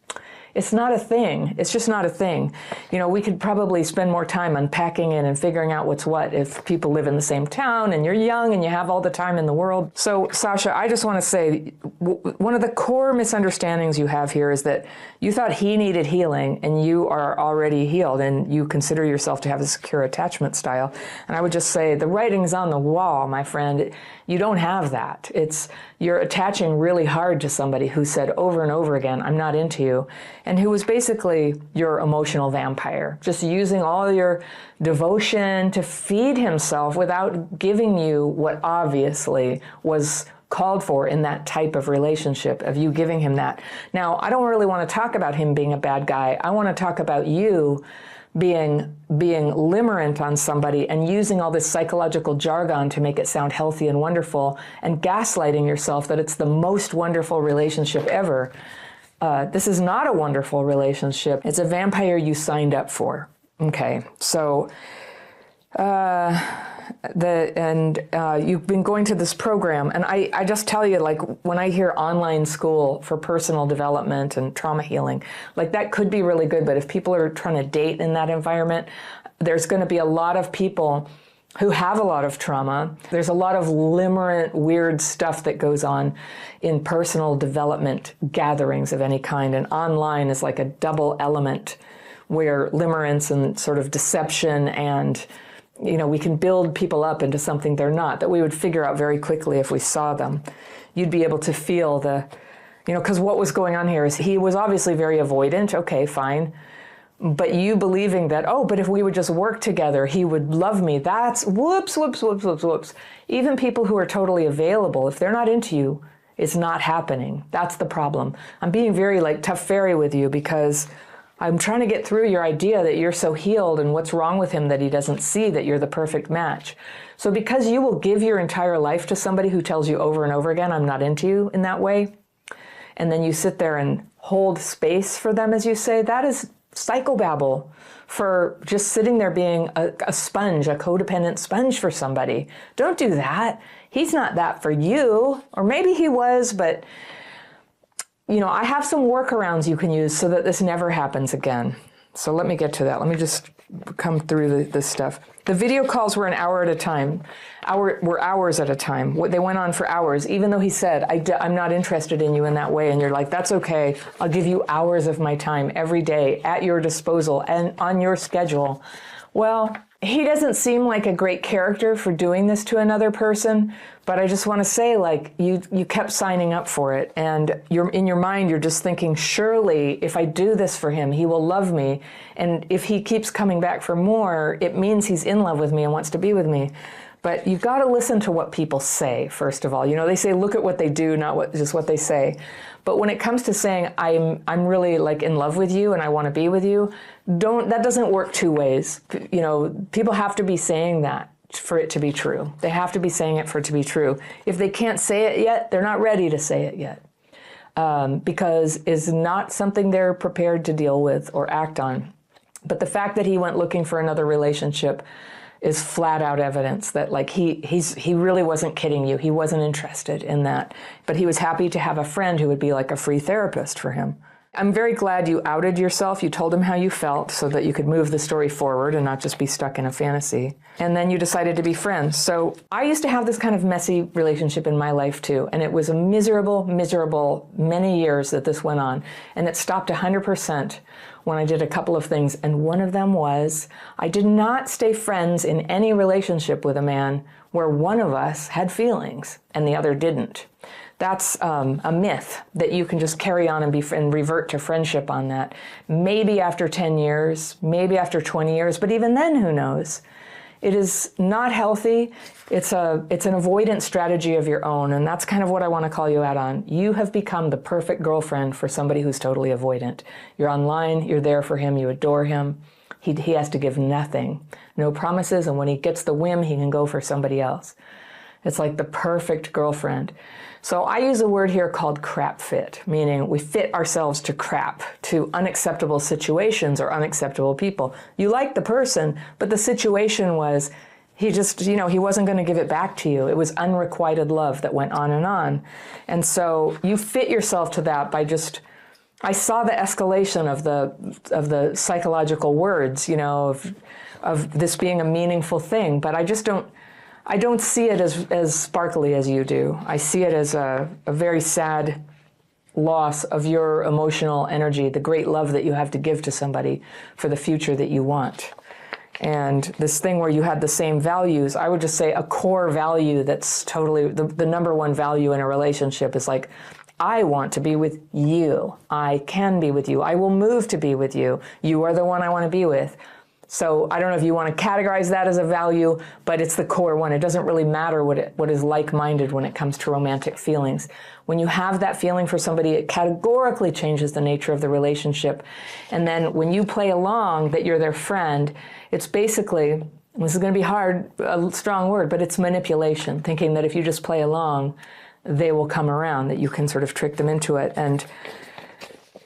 it's not a thing. It's just not a thing. You know, we could probably spend more time unpacking it and figuring out what's what if people live in the same town and you're young and you have all the time in the world. So, Sasha, I just want to say one of the core misunderstandings you have here is that you thought he needed healing and you are already healed and you consider yourself to have a secure attachment style. And I would just say the writing's on the wall, my friend. You don't have that. You're attaching really hard to somebody who said over and over again, I'm not into you, and who was basically your emotional vampire, just using all your devotion to feed himself without giving you what obviously was called for in that type of relationship, of you giving him that. Now, I don't really want to talk about him being a bad guy. I want to talk about you being limerent on somebody and using all this psychological jargon to make it sound healthy and wonderful and gaslighting yourself that it's the most wonderful relationship ever. This is not a wonderful relationship. It's a vampire you signed up for. Okay, so you've been going to this program, and I just tell you, like, when I hear online school for personal development and trauma healing, like, that could be really good, but if people are trying to date in that environment, there's going to be a lot of people who have a lot of trauma. There's a lot of limerent, weird stuff that goes on in personal development gatherings of any kind, and online is like a double element where limerence and sort of deception and, you know, we can build people up into something they're not, that we would figure out very quickly if we saw them. You'd be able to feel because what was going on here is he was obviously very avoidant. Okay, fine. But you believing that, but if we would just work together, he would love me. That's whoops. Even people who are totally available, if they're not into you, it's not happening. That's the problem. I'm being very tough fairy with you because I'm trying to get through your idea that you're so healed and what's wrong with him that he doesn't see that you're the perfect match. So because you will give your entire life to somebody who tells you over and over again, I'm not into you in that way, and then you sit there and hold space for them, as you say, that is psychobabble for just sitting there being a sponge, a codependent sponge for somebody. Don't do that. He's not that for you, or maybe he was, but I have some workarounds you can use so that this never happens again. So let me get to that. Let me just come through this stuff. The video calls were an hour at a time. Were hours at a time. They went on for hours, even though he said, I'm not interested in you in that way. And you're like, that's okay. I'll give you hours of my time every day at your disposal and on your schedule. Well, he doesn't seem like a great character for doing this to another person, but I just want to say, you kept signing up for it, and in your mind, you're just thinking, surely if I do this for him, he will love me, and if he keeps coming back for more, it means he's in love with me and wants to be with me. But you've got to listen to what people say, first of all. They say, look at what they do, not just what they say. But when it comes to saying, I'm really in love with you and I want to be with you, that doesn't work two ways. People have to be saying that for it to be true. They have to be saying it for it to be true. If they can't say it yet, they're not ready to say it yet. Because it's not something they're prepared to deal with or act on. But the fact that he went looking for another relationship is flat out evidence that he really wasn't kidding you. He wasn't interested in that. But he was happy to have a friend who would be like a free therapist for him. I'm very glad you outed yourself. You told him how you felt so that you could move the story forward and not just be stuck in a fantasy. And then you decided to be friends. So I used to have this kind of messy relationship in my life too. And it was a miserable many years that this went on. And it stopped 100% when I did a couple of things. And one of them was I did not stay friends in any relationship with a man where one of us had feelings and the other didn't. That's a myth that you can just carry on and revert to friendship on that. Maybe after 10 years, maybe after 20 years, but even then, who knows? It is not healthy. It's an avoidance strategy of your own, and that's kind of what I want to call you out on. You have become the perfect girlfriend for somebody who's totally avoidant. You're online, you're there for him, you adore him. He has to give nothing, no promises, and when he gets the whim, he can go for somebody else. It's like the perfect girlfriend. So I use a word here called crap fit, meaning we fit ourselves to crap, to unacceptable situations or unacceptable people. You like the person, but the situation was He just, he wasn't going to give it back to you. It was unrequited love that went on and on. And so you fit yourself to that by just, I saw the escalation of the psychological words, of this being a meaningful thing, but I don't see it as sparkly as you do. I see it as a very sad loss of your emotional energy, the great love that you have to give to somebody for the future that you want. And this thing where you had the same values, I would just say a core value that's totally, the number one value in a relationship is like, I want to be with you. I can be with you. I will move to be with you. You are the one I want to be with. So I don't know if you want to categorize that as a value, but it's the core one. It doesn't really matter what is like-minded when it comes to romantic feelings. When you have that feeling for somebody, it categorically changes the nature of the relationship. And then when you play along that you're their friend, it's basically, this is going to be hard, a strong word, but it's manipulation, thinking that if you just play along, they will come around, that you can sort of trick them into it. And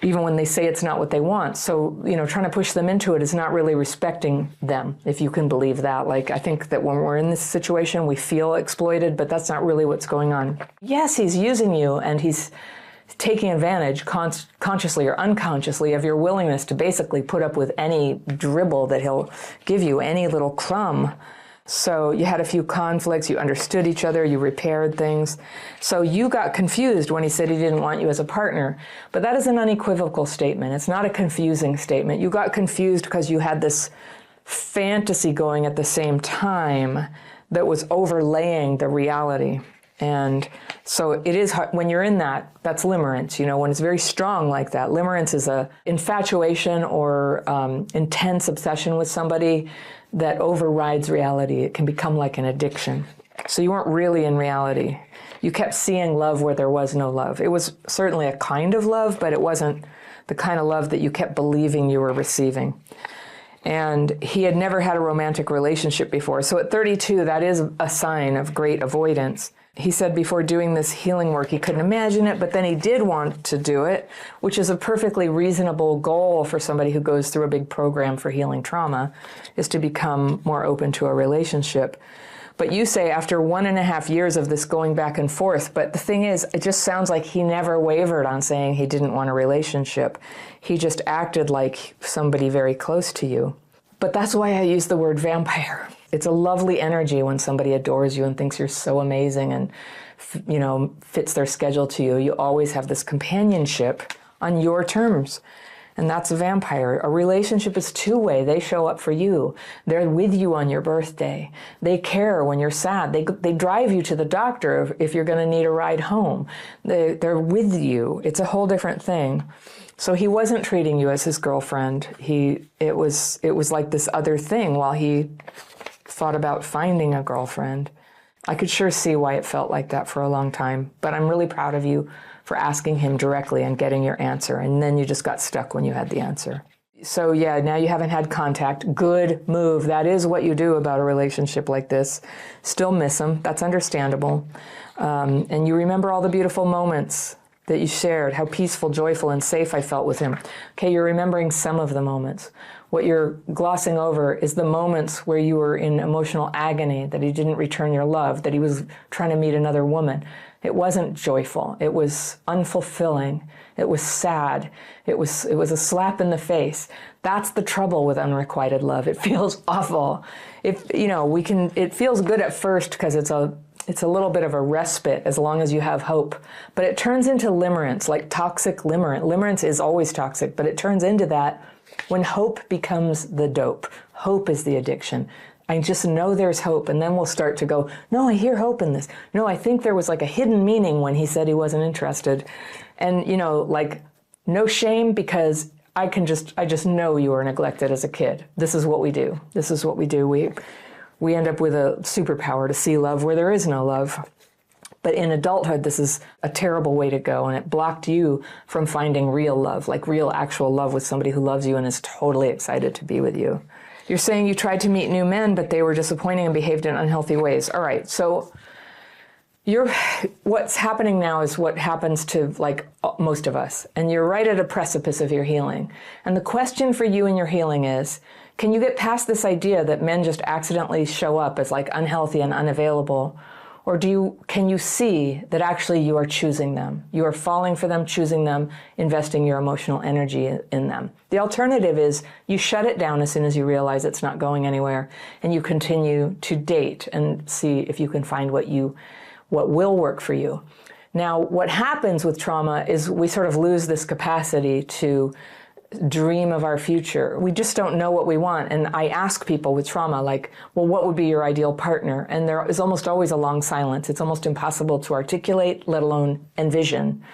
even when they say it's not what they want. So, trying to push them into it is not really respecting them, if you can believe that. Like, I think that when we're in this situation, we feel exploited, but that's not really what's going on. Yes, he's using you, and he's taking advantage consciously or unconsciously of your willingness to basically put up with any dribble that he'll give you, any little crumb. So you had a few conflicts, you understood each other, you repaired things. So you got confused when he said he didn't want you as a partner. But that is an unequivocal statement. It's not a confusing statement. You got confused because you had this fantasy going at the same time that was overlaying the reality. And so it is hard, when you're in that, that's limerence, when it's very strong like that. Limerence is a infatuation or intense obsession with somebody that overrides reality. It can become like an addiction. So you weren't really in reality. You kept seeing love where there was no love. It was certainly a kind of love, but it wasn't the kind of love that you kept believing you were receiving. And he had never had a romantic relationship before. So at 32, that is a sign of great avoidance. He said before doing this healing work, he couldn't imagine it, but then he did want to do it, which is a perfectly reasonable goal for somebody who goes through a big program for healing trauma, is to become more open to a relationship. But you say after 1.5 years of this going back and forth, but the thing is, it just sounds like he never wavered on saying he didn't want a relationship. He just acted like somebody very close to you. But that's why I use the word vampire. It's a lovely energy when somebody adores you and thinks you're so amazing and, fits their schedule to you. You always have this companionship on your terms. And that's a vampire. A relationship is two-way. They show up for you. They're with you on your birthday. They care when you're sad. They drive you to the doctor if you're going to need a ride home. They're with you. It's a whole different thing. So he wasn't treating you as his girlfriend. It was like this other thing while he thought about finding a girlfriend. I could sure see why it felt like that for a long time, but I'm really proud of you for asking him directly and getting your answer, and then you just got stuck when you had the answer. So yeah, now you haven't had contact. Good move. That is what you do about a relationship like this. Still miss him. That's understandable. And you remember all the beautiful moments that you shared, how peaceful, joyful, and safe I felt with him. Okay, you're remembering some of the moments. What you're glossing over is the moments where you were in emotional agony, that he didn't return your love, that he was trying to meet another woman. It wasn't joyful. It was unfulfilling. It was sad. It was a slap in the face. That's the trouble with unrequited love. It feels awful. It feels good at first because it's a little bit of a respite as long as you have hope. But it turns into limerence, like toxic limerence. Limerence is always toxic, but it turns into that when hope becomes the dope. Hope is the addiction. I just know there's hope, and then we'll start to go, no, I hear hope in this. No, I think there was like a hidden meaning when he said he wasn't interested. And, no shame, because I just know you were neglected as a kid. This is what we do. This is what we do. We end up with a superpower to see love where there is no love. But in adulthood, this is a terrible way to go, and it blocked you from finding real love, like real actual love with somebody who loves you and is totally excited to be with you. You're saying you tried to meet new men, but they were disappointing and behaved in unhealthy ways. All right, so what's happening now is what happens to like most of us, and you're right at a precipice of your healing. And the question for you in your healing is, Can you get past this idea that men just accidentally show up as like unhealthy and unavailable? Or can you see that actually you are choosing them? You are falling for them, choosing them, investing your emotional energy in them. The alternative is you shut it down as soon as you realize it's not going anywhere, and you continue to date and see if you can find what will work for you. Now, what happens with trauma is we sort of lose this capacity to dream of our future. We just don't know what we want. And I ask people with trauma, like, well, what would be your ideal partner? And there is almost always a long silence. It's almost impossible to articulate, let alone envision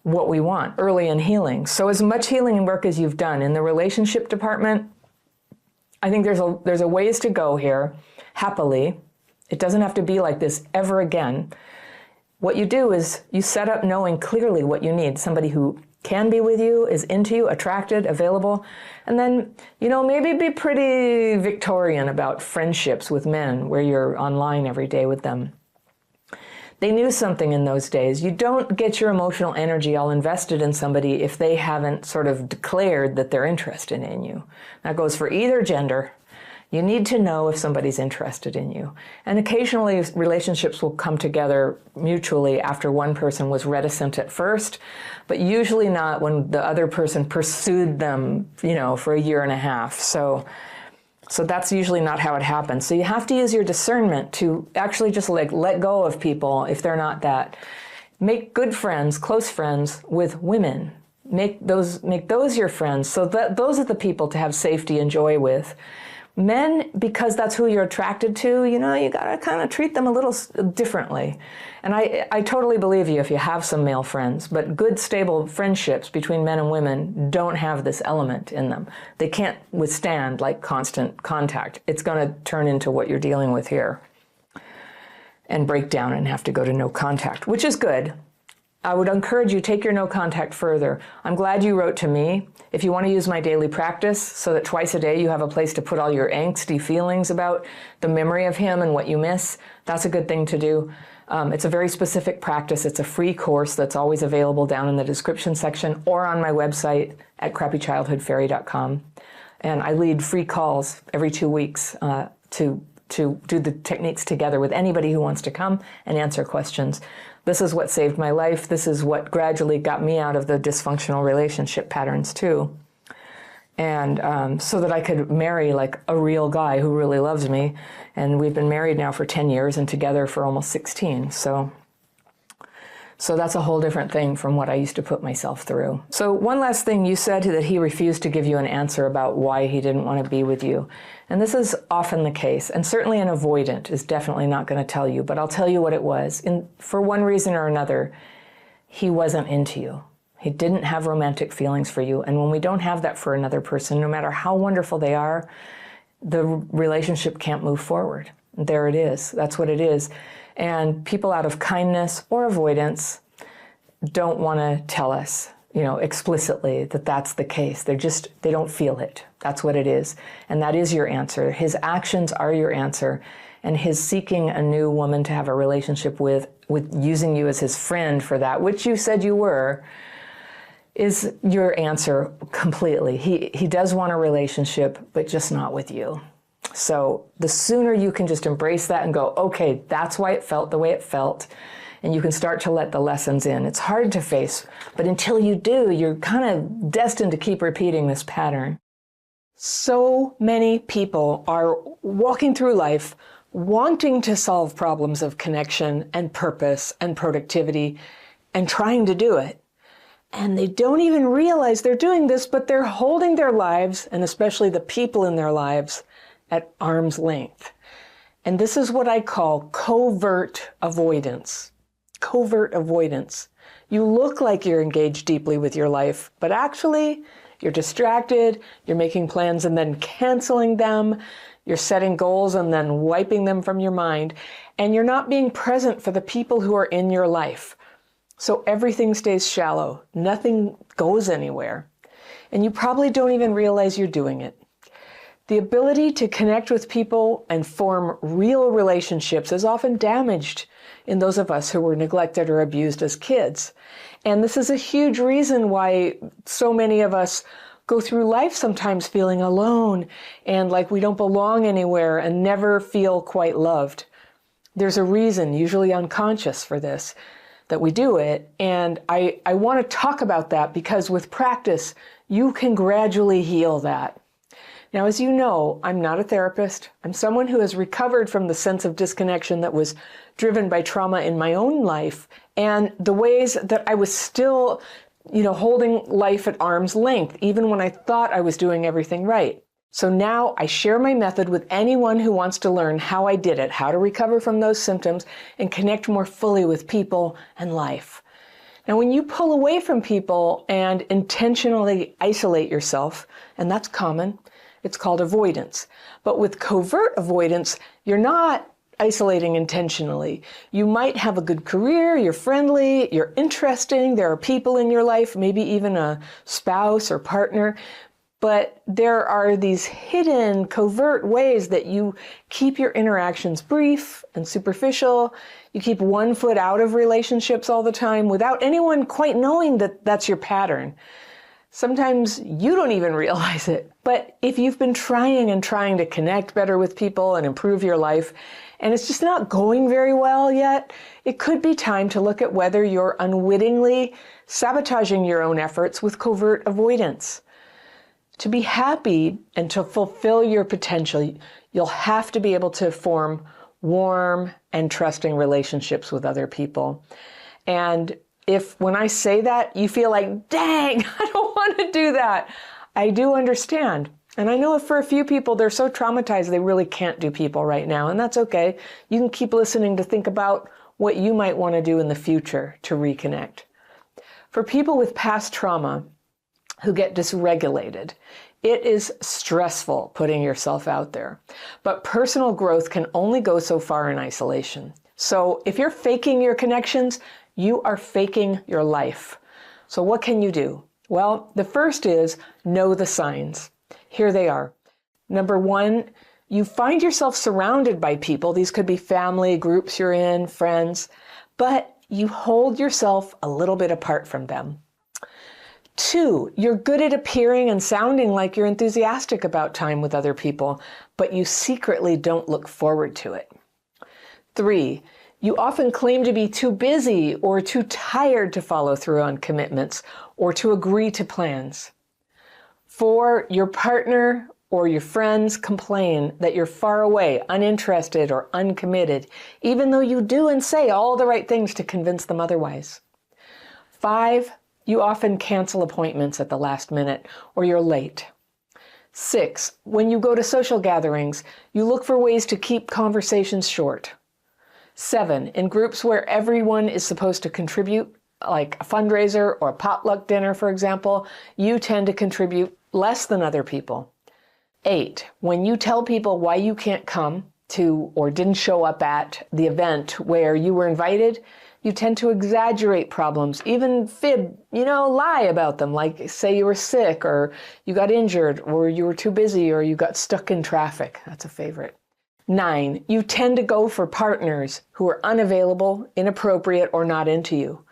what we want early in healing. So as much healing work as you've done in the relationship department, I think there's a ways to go here, happily. It doesn't have to be like this ever again. What you do is you set up knowing clearly what you need, somebody who can be with you, is into you, attracted, available, and then, maybe be pretty Victorian about friendships with men where you're online every day with them. They knew something in those days. You don't get your emotional energy all invested in somebody if they haven't sort of declared that they're interested in you. That goes for either gender. You need to know if somebody's interested in you. And occasionally relationships will come together mutually after one person was reticent at first, but usually not when the other person pursued them, for a year and a half. So that's usually not how it happens. So you have to use your discernment to actually just let go of people if they're not that. Make good friends, close friends with women. Make those your friends. So that those are the people to have safety and joy with. Men, because that's who you're attracted to, you gotta kind of treat them a little differently. And I totally believe you if you have some male friends, but good, stable friendships between men and women don't have this element in them. They can't withstand like constant contact. It's gonna turn into what you're dealing with here and break down and have to go to no contact, which is good. I would encourage you, take your no contact further. I'm glad you wrote to me. If you want to use my daily practice so that twice a day you have a place to put all your angsty feelings about the memory of him and what you miss, that's a good thing to do. It's a very specific practice. It's a free course that's always available down in the description section or on my website at crappychildhoodfairy.com. And I lead free calls every 2 weeks to do the techniques together with anybody who wants to come and answer questions. This is what saved my life. This is what gradually got me out of the dysfunctional relationship patterns too. And so that I could marry like a real guy who really loves me. And we've been married now for 10 years and together for almost 16. So that's a whole different thing from what I used to put myself through. So one last thing, you said that he refused to give you an answer about why he didn't want to be with you. And this is often the case, and certainly an avoidant is definitely not going to tell you, but I'll tell you what it was. For one reason or another, he wasn't into you. He didn't have romantic feelings for you. And when we don't have that for another person, no matter how wonderful they are, the relationship can't move forward. There it is. That's what it is. And people out of kindness or avoidance don't want to tell us, explicitly that that's the case. They don't feel it. That's what it is. And that is your answer. His actions are your answer. And his seeking a new woman to have a relationship with using you as his friend for that, which you said you were, is your answer completely. He does want a relationship, but just not with you. So the sooner you can just embrace that and go, okay, that's why it felt the way it felt, and you can start to let the lessons in. It's hard to face, but until you do, you're kind of destined to keep repeating this pattern. So many people are walking through life wanting to solve problems of connection and purpose and productivity and trying to do it. And they don't even realize they're doing this, but they're holding their lives, and especially the people in their lives, at arm's length. And this is what I call covert avoidance. Covert avoidance. You look like you're engaged deeply with your life, but actually you're distracted, you're making plans and then canceling them, you're setting goals and then wiping them from your mind, and you're not being present for the people who are in your life. So everything stays shallow, nothing goes anywhere, and you probably don't even realize you're doing it. The ability to connect with people and form real relationships is often damaged in those of us who were neglected or abused as kids. And this is a huge reason why so many of us go through life sometimes feeling alone and like we don't belong anywhere and never feel quite loved. There's a reason, usually unconscious, for this, that we do it. And I want to talk about that because with practice, you can gradually heal that. Now, as you know, I'm not a therapist. I'm someone who has recovered from the sense of disconnection that was driven by trauma in my own life and the ways that I was still, holding life at arm's length, even when I thought I was doing everything right. So now I share my method with anyone who wants to learn how I did it, how to recover from those symptoms and connect more fully with people and life. Now, when you pull away from people and intentionally isolate yourself, and that's common, it's called avoidance. But with covert avoidance, you're not isolating intentionally. You might have a good career, you're friendly, you're interesting, there are people in your life, maybe even a spouse or partner, but there are these hidden, covert ways that you keep your interactions brief and superficial. You keep one foot out of relationships all the time without anyone quite knowing that that's your pattern. Sometimes you don't even realize it. But if you've been trying to connect better with people and improve your life, and it's just not going very well yet, it could be time to look at whether you're unwittingly sabotaging your own efforts with covert avoidance. To be happy and to fulfill your potential, you'll have to be able to form warm and trusting relationships with other people. And if when I say that, you feel like, dang, I don't want to do that, I do understand. And I know for a few people, they're so traumatized they really can't do people right now, and that's okay. You can keep listening to think about what you might want to do in the future to reconnect. For people with past trauma who get dysregulated, it is stressful putting yourself out there. But personal growth can only go so far in isolation. So if you're faking your connections, you are faking your life. So what can you do? Well, the first is know the signs. Here they are. Number one, you find yourself surrounded by people. These could be family, groups you're in, friends, but you hold yourself a little bit apart from them. Two, you're good at appearing and sounding like you're enthusiastic about time with other people, but you secretly don't look forward to it. Three, you often claim to be too busy or too tired to follow through on commitments or to agree to plans. Four, your partner or your friends complain that you're far away, uninterested, or uncommitted, even though you do and say all the right things to convince them otherwise. Five, you often cancel appointments at the last minute or you're late. Six, when you go to social gatherings, you look for ways to keep conversations short. Seven, in groups where everyone is supposed to contribute, like a fundraiser or a potluck dinner, for example, you tend to contribute less than other people. Eight, when you tell people why you can't come to or didn't show up at the event where you were invited, you tend to exaggerate problems, even fib, lie about them, like say you were sick or you got injured or you were too busy or you got stuck in traffic. That's a favorite. 9, you tend to go for partners who are unavailable, inappropriate, or not into you.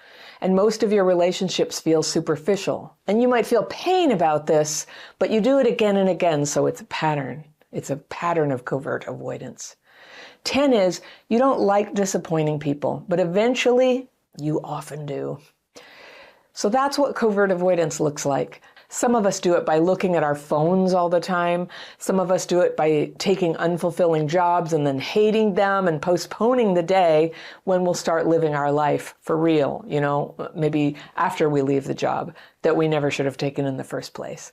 And most of your relationships feel superficial. And you might feel pain about this, but you do it again and again, so it's a pattern. It's a pattern of covert avoidance. 10 is you don't like disappointing people, but eventually you often do. So that's what covert avoidance looks like. Some of us do it by looking at our phones all the time. Some of us do it by taking unfulfilling jobs and then hating them and postponing the day when we'll start living our life for real, maybe after we leave the job that we never should have taken in the first place.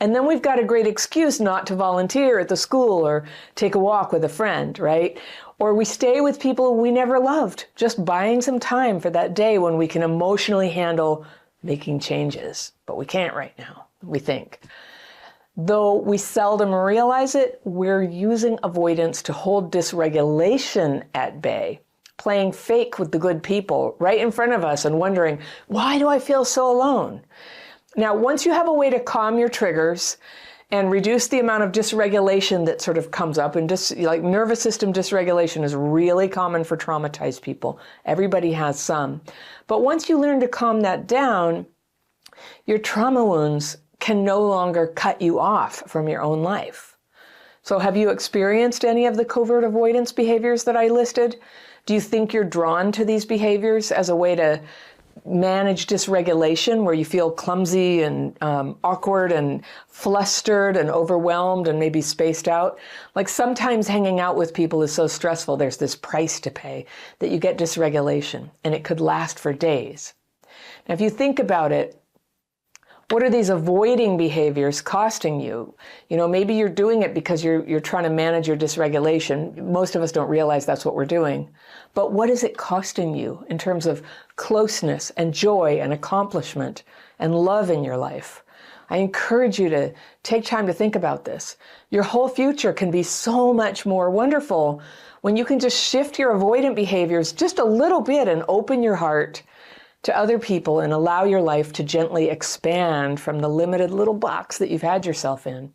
And then we've got a great excuse not to volunteer at the school or take a walk with a friend, right? Or we stay with people we never loved, just buying some time for that day when we can emotionally handle making changes. But we can't right now, we think. Though we seldom realize it, we're using avoidance to hold dysregulation at bay, playing fake with the good people right in front of us and wondering, why do I feel so alone? Now, once you have a way to calm your triggers and reduce the amount of dysregulation that sort of comes up, and like nervous system dysregulation is really common for traumatized people. Everybody has some. But once you learn to calm that down, your trauma wounds can no longer cut you off from your own life. So have you experienced any of the covert avoidance behaviors that I listed? Do you think you're drawn to these behaviors as a way to manage dysregulation, where you feel clumsy and awkward and flustered and overwhelmed and maybe spaced out? Like sometimes hanging out with people is so stressful, there's this price to pay that you get dysregulation, and it could last for days. Now, if you think about it, what are these avoiding behaviors costing you? You know, maybe you're doing it because you're trying to manage your dysregulation. Most of us don't realize that's what we're doing. But what is it costing you in terms of closeness and joy and accomplishment and love in your life? I encourage you to take time to think about this. Your whole future can be so much more wonderful when you can just shift your avoidant behaviors just a little bit and open your heart to other people and allow your life to gently expand from the limited little box that you've had yourself in.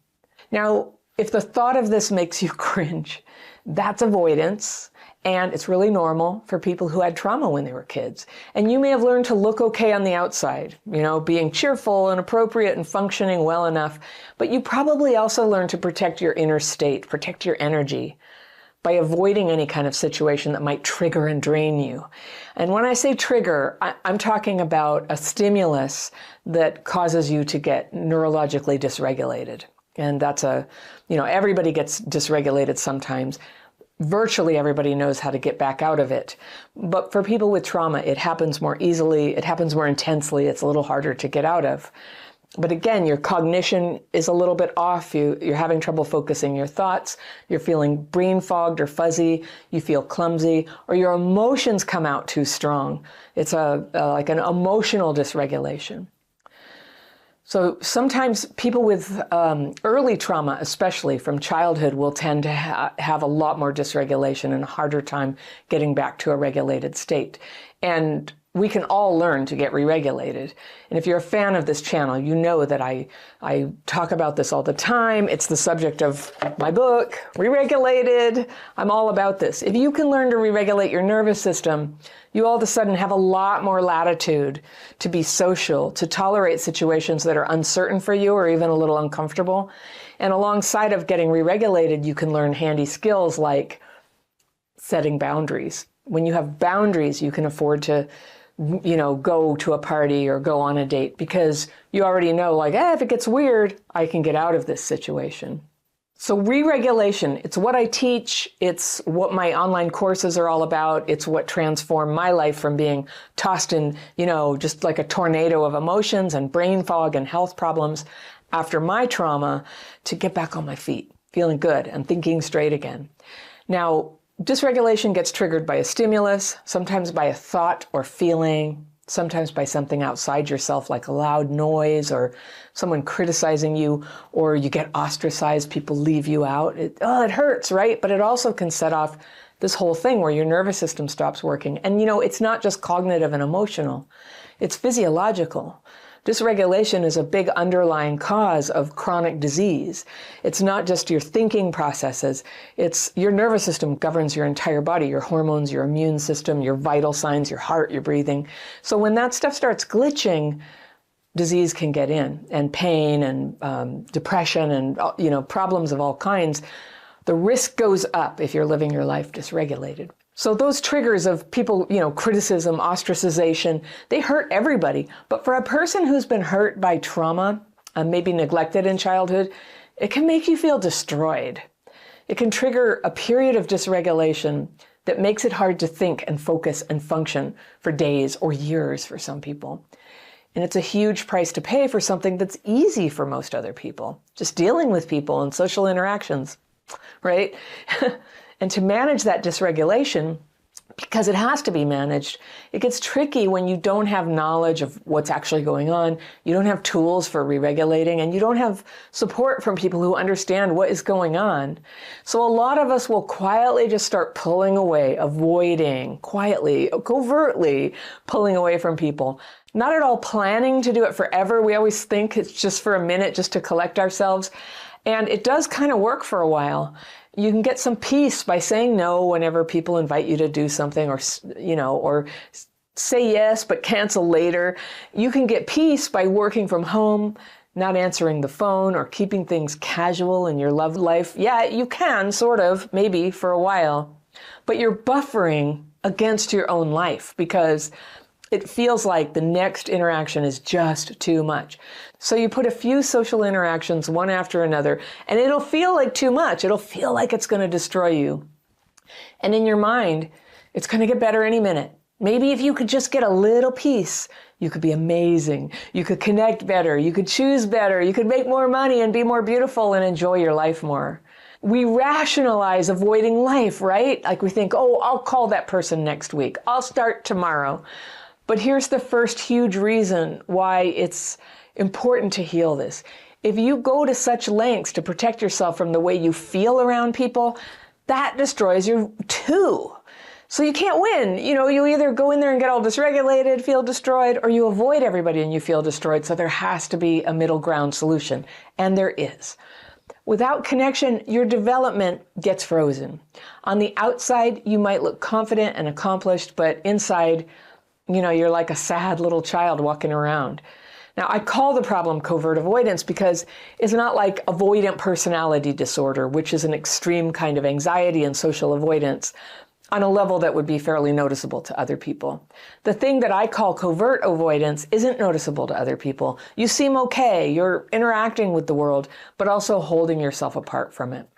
Now, if the thought of this makes you cringe, that's avoidance, and it's really normal for people who had trauma when they were kids. And you may have learned to look okay on the outside, you know, being cheerful and appropriate and functioning well enough, but you probably also learned to protect your inner state, protect your energy, by avoiding any kind of situation that might trigger and drain you. And when I say trigger, I'm talking about a stimulus that causes you to get neurologically dysregulated. And that's everybody gets dysregulated sometimes. Virtually everybody knows how to get back out of it. But for people with trauma, it happens more easily, it happens more intensely, it's a little harder to get out of. But again, your cognition is a little bit off. You're having trouble focusing your thoughts. You're feeling brain fogged or fuzzy. You feel clumsy, or your emotions come out too strong. It's like an emotional dysregulation. So sometimes people with early trauma, especially from childhood, will tend to have a lot more dysregulation and a harder time getting back to a regulated state. And we can all learn to get re-regulated. And if you're a fan of this channel, you know that I talk about this all the time. It's the subject of my book, Re-Regulated. I'm all about this. If you can learn to re-regulate your nervous system, you all of a sudden have a lot more latitude to be social, to tolerate situations that are uncertain for you or even a little uncomfortable. And alongside of getting re-regulated, you can learn handy skills like setting boundaries. When you have boundaries, you can afford to go to a party or go on a date because you already know, like, if it gets weird, I can get out of this situation. So re-regulation, it's what I teach. It's what my online courses are all about. It's what transformed my life from being tossed in, just like a tornado of emotions and brain fog and health problems after my trauma to get back on my feet, feeling good and thinking straight again. Now, dysregulation gets triggered by a stimulus, sometimes by a thought or feeling, sometimes by something outside yourself like a loud noise or someone criticizing you, or you get ostracized, people leave you out. It hurts, right? But it also can set off this whole thing where your nervous system stops working. And it's not just cognitive and emotional, it's physiological. Dysregulation is a big underlying cause of chronic disease. It's not just your thinking processes. It's your nervous system governs your entire body, your hormones, your immune system, your vital signs, your heart, your breathing. So when that stuff starts glitching, disease can get in, and pain and depression and problems of all kinds. The risk goes up if you're living your life dysregulated. So those triggers of people, criticism, ostracization, they hurt everybody. But for a person who's been hurt by trauma, maybe neglected in childhood, it can make you feel destroyed. It can trigger a period of dysregulation that makes it hard to think and focus and function for days or years for some people. And it's a huge price to pay for something that's easy for most other people, just dealing with people and social interactions, right? And to manage that dysregulation, because it has to be managed, it gets tricky when you don't have knowledge of what's actually going on, you don't have tools for re-regulating, and you don't have support from people who understand what is going on. So a lot of us will quietly just start pulling away, avoiding, quietly, covertly pulling away from people. Not at all planning to do it forever. We always think it's just for a minute, just to collect ourselves. And it does kind of work for a while. You can get some peace by saying no whenever people invite you to do something, or say yes but cancel later. You can get peace by working from home, not answering the phone or keeping things casual in your love life. Yeah, you can, sort of, maybe for a while, but you're buffering against your own life because it feels like the next interaction is just too much. So you put a few social interactions one after another, and it'll feel like too much. It'll feel like it's going to destroy you. And in your mind, it's going to get better any minute. Maybe if you could just get a little piece, you could be amazing. You could connect better. You could choose better. You could make more money and be more beautiful and enjoy your life more. We rationalize avoiding life, right? Like we think, oh, I'll call that person next week. I'll start tomorrow. But here's the first huge reason why it's important to heal this. If you go to such lengths to protect yourself from the way you feel around people, that destroys you too. So you can't win. You either go in there and get all dysregulated, feel destroyed, or you avoid everybody and you feel destroyed. So there has to be a middle ground solution. And there is. Without connection, your development gets frozen. On the outside, you might look confident and accomplished, but inside, you're like a sad little child walking around. Now, I call the problem covert avoidance because it's not like avoidant personality disorder, which is an extreme kind of anxiety and social avoidance on a level that would be fairly noticeable to other people. The thing that I call covert avoidance isn't noticeable to other people. You seem okay, you're interacting with the world, but also holding yourself apart from it.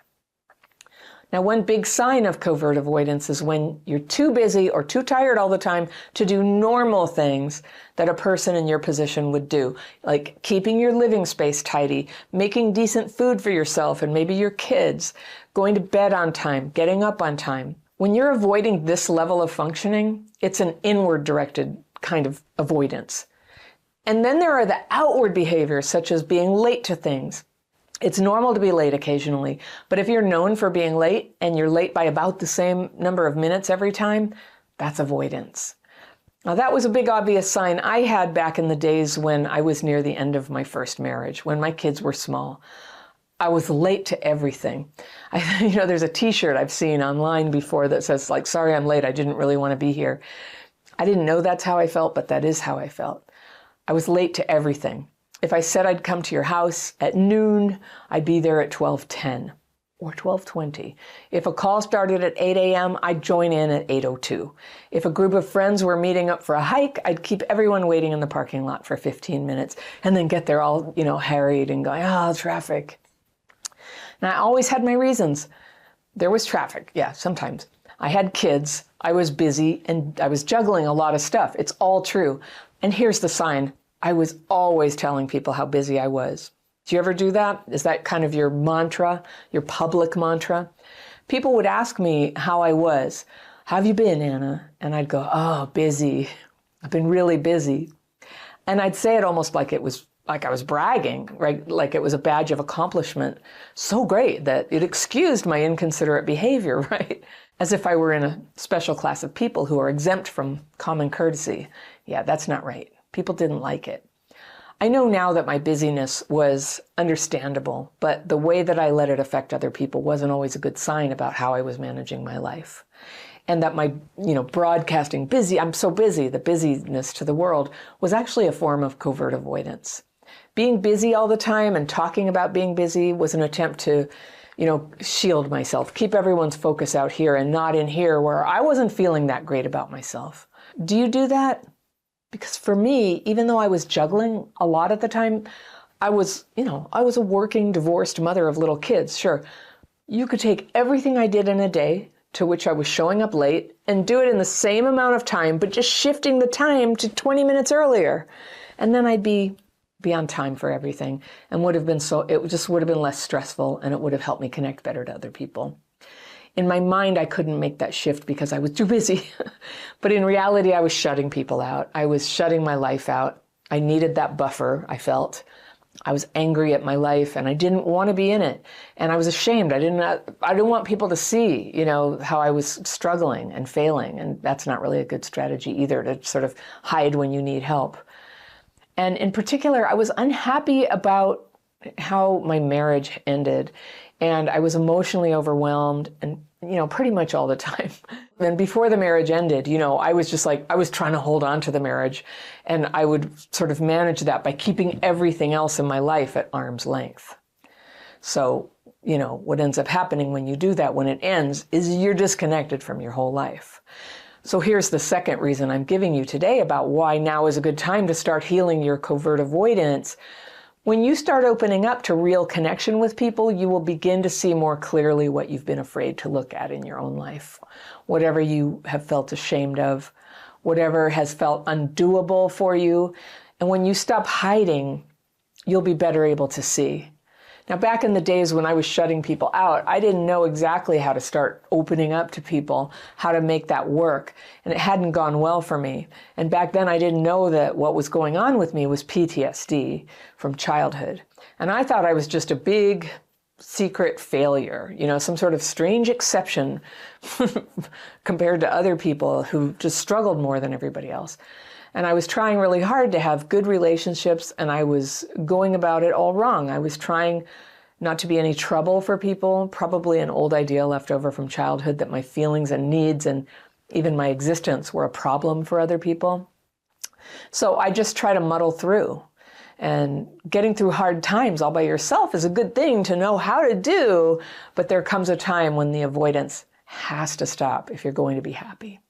Now, one big sign of covert avoidance is when you're too busy or too tired all the time to do normal things that a person in your position would do, like keeping your living space tidy, making decent food for yourself and maybe your kids, going to bed on time, getting up on time. When you're avoiding this level of functioning, it's an inward directed kind of avoidance. And then there are the outward behaviors, such as being late to things. It's normal to be late occasionally, but if you're known for being late and you're late by about the same number of minutes every time, that's avoidance. Now, that was a big obvious sign I had back in the days when I was near the end of my first marriage, when my kids were small. I was late to everything. There's a t-shirt I've seen online before that says, like, sorry, I'm late. I didn't really want to be here. I didn't know that's how I felt, but that is how I felt. I was late to everything. If I said I'd come to your house at noon, I'd be there at 12:10 or 12:20. If a call started at 8 a.m., I'd join in at 8:02. If a group of friends were meeting up for a hike, I'd keep everyone waiting in the parking lot for 15 minutes and then get there all, harried and going, traffic. And I always had my reasons. There was traffic, yeah, sometimes. I had kids, I was busy, and I was juggling a lot of stuff. It's all true. And here's the sign. I was always telling people how busy I was. Do you ever do that? Is that kind of your mantra, your public mantra? People would ask me how I was. How have you been, Anna? And I'd go, oh, busy. I've been really busy. And I'd say it almost like it was like I was bragging, right? Like it was a badge of accomplishment. So great that it excused my inconsiderate behavior, right? As if I were in a special class of people who are exempt from common courtesy. Yeah, that's not right. People didn't like it. I know now that my busyness was understandable, but the way that I let it affect other people wasn't always a good sign about how I was managing my life. And that my, broadcasting busy, I'm so busy, the busyness to the world was actually a form of covert avoidance. Being busy all the time and talking about being busy was an attempt to, shield myself, keep everyone's focus out here and not in here where I wasn't feeling that great about myself. Do you do that? Because for me, even though I was juggling a lot at the time, I was a working, divorced mother of little kids. Sure, you could take everything I did in a day to which I was showing up late and do it in the same amount of time, but just shifting the time to 20 minutes earlier. And then I'd be on time for everything and it just would have been less stressful and it would have helped me connect better to other people. In my mind, I couldn't make that shift because I was too busy. But in reality, I was shutting people out. I was shutting my life out. I needed that buffer, I felt. I was angry at my life and I didn't want to be in it. And I was ashamed. I didn't want people to see, how I was struggling and failing. And that's not really a good strategy either, to sort of hide when you need help. And in particular, I was unhappy about how my marriage ended. And I was emotionally overwhelmed and, pretty much all the time. And before the marriage ended, I was just like, I was trying to hold on to the marriage, and I would sort of manage that by keeping everything else in my life at arm's length. So, what ends up happening when you do that, when it ends, is you're disconnected from your whole life. So here's the second reason I'm giving you today about why now is a good time to start healing your covert avoidance. When you start opening up to real connection with people, you will begin to see more clearly what you've been afraid to look at in your own life. Whatever you have felt ashamed of, whatever has felt undoable for you. And when you stop hiding, you'll be better able to see. Now, back in the days when I was shutting people out, I didn't know exactly how to start opening up to people, how to make that work. And it hadn't gone well for me. And back then I didn't know that what was going on with me was PTSD from childhood. And I thought I was just a big secret failure, some sort of strange exception compared to other people who just struggled more than everybody else. And I was trying really hard to have good relationships, and I was going about it all wrong. I was trying not to be any trouble for people, probably an old idea left over from childhood that my feelings and needs and even my existence were a problem for other people. So I just try to muddle through. And getting through hard times all by yourself is a good thing to know how to do, but there comes a time when the avoidance has to stop if you're going to be happy.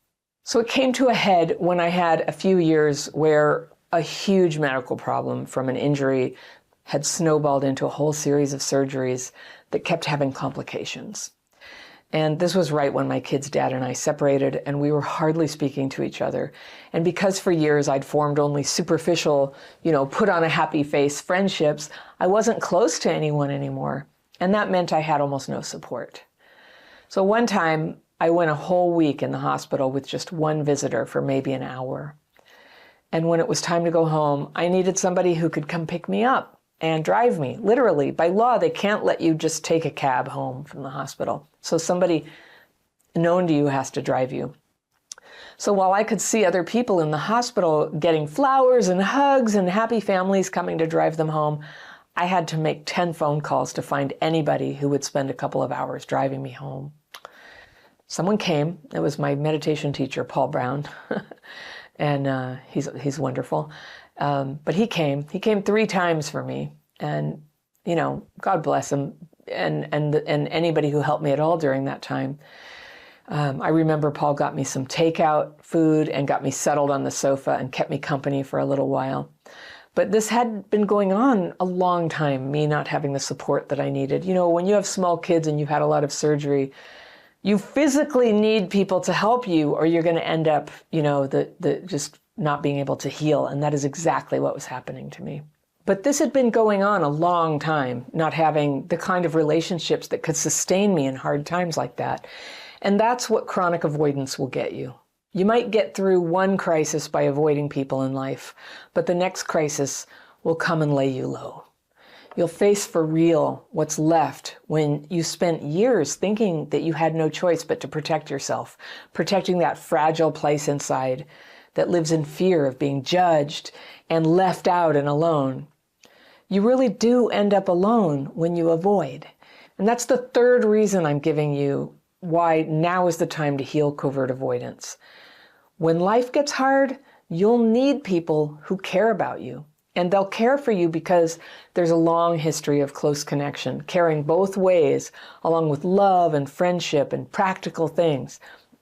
So it came to a head when I had a few years where a huge medical problem from an injury had snowballed into a whole series of surgeries that kept having complications. And this was right when my kid's dad and I separated, and we were hardly speaking to each other. And because for years I'd formed only superficial, put on a happy face friendships, I wasn't close to anyone anymore. And that meant I had almost no support. So one time, I went a whole week in the hospital with just one visitor for maybe an hour. And when it was time to go home, I needed somebody who could come pick me up and drive me. Literally, by law, they can't let you just take a cab home from the hospital. So somebody known to you has to drive you. So while I could see other people in the hospital getting flowers and hugs and happy families coming to drive them home, I had to make 10 phone calls to find anybody who would spend a couple of hours driving me home. Someone came. It was my meditation teacher, Paul Brown, and he's wonderful. But he came 3 times for me, and God bless him, and anybody who helped me at all during that time. I remember Paul got me some takeout food and got me settled on the sofa and kept me company for a little while. But this had been going on a long time, me not having the support that I needed. When you have small kids and you've had a lot of surgery, you physically need people to help you, or you're going to end up, just not being able to heal. And that is exactly what was happening to me. But this had been going on a long time, not having the kind of relationships that could sustain me in hard times like that. And that's what chronic avoidance will get you. You might get through one crisis by avoiding people in life, but the next crisis will come and lay you low. You'll face for real what's left when you spent years thinking that you had no choice but to protect yourself, protecting that fragile place inside that lives in fear of being judged and left out and alone. You really do end up alone when you avoid. And that's the third reason I'm giving you why now is the time to heal covert avoidance. When life gets hard, you'll need people who care about you. And they'll care for you because there's a long history of close connection, caring both ways, along with love and friendship and practical things.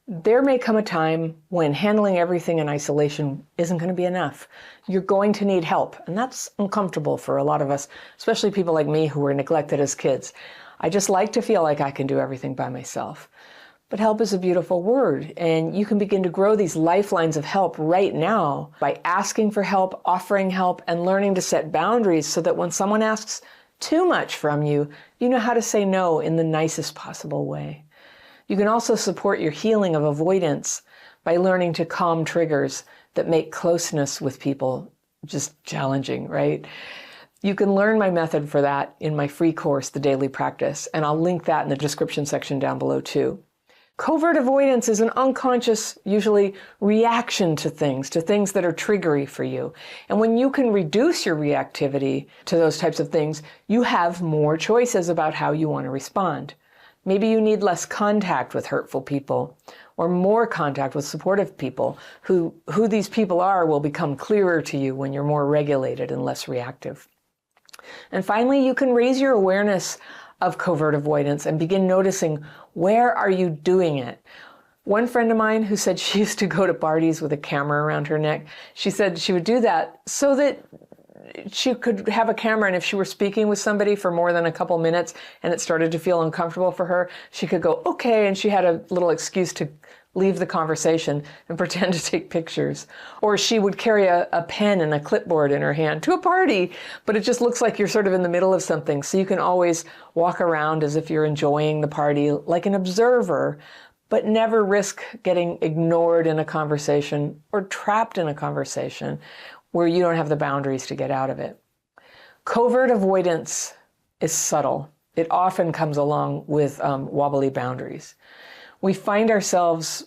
There may come a time when handling everything in isolation isn't going to be enough. You're going to need help, and that's uncomfortable for a lot of us, especially people like me who were neglected as kids. I just like to feel like I can do everything by myself. But help is a beautiful word, and you can begin to grow these lifelines of help right now by asking for help, offering help, and learning to set boundaries so that when someone asks too much from you, you know how to say no in the nicest possible way. You can also support your healing of avoidance by learning to calm triggers that make closeness with people just challenging, right? You can learn my method for that in my free course, The Daily Practice, and I'll link that in the description section down below too. Covert avoidance is an unconscious, usually, reaction to things that are triggery for you. And when you can reduce your reactivity to those types of things, you have more choices about how you want to respond. Maybe you need less contact with hurtful people or more contact with supportive people. Who these people are will become clearer to you when you're more regulated and less reactive. And finally, you can raise your awareness of covert avoidance and begin noticing, where are you doing it? One friend of mine who said she used to go to parties with a camera around her neck, she said she would do that so that she could have a camera, and if she were speaking with somebody for more than a couple minutes and it started to feel uncomfortable for her, she could go, okay, and she had a little excuse to leave the conversation and pretend to take pictures. Or she would carry a pen and a clipboard in her hand to a party, but it just looks like you're sort of in the middle of something. So you can always walk around as if you're enjoying the party like an observer, but never risk getting ignored in a conversation or trapped in a conversation where you don't have the boundaries to get out of it. Covert avoidance is subtle. It often comes along with wobbly boundaries. We find ourselves,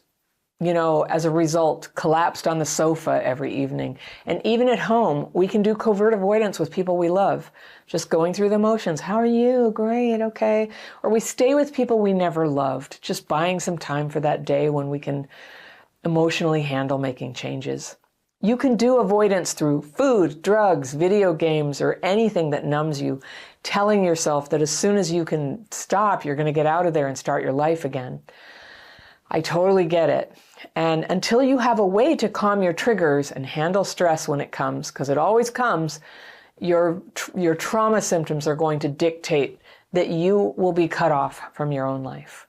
as a result, collapsed on the sofa every evening. And even at home, we can do covert avoidance with people we love. Just going through the motions. How are you? Great, okay. Or we stay with people we never loved, just buying some time for that day when we can emotionally handle making changes. You can do avoidance through food, drugs, video games, or anything that numbs you, telling yourself that as soon as you can stop, you're going to get out of there and start your life again. I totally get it. And until you have a way to calm your triggers and handle stress when it comes, because it always comes, your trauma symptoms are going to dictate that you will be cut off from your own life.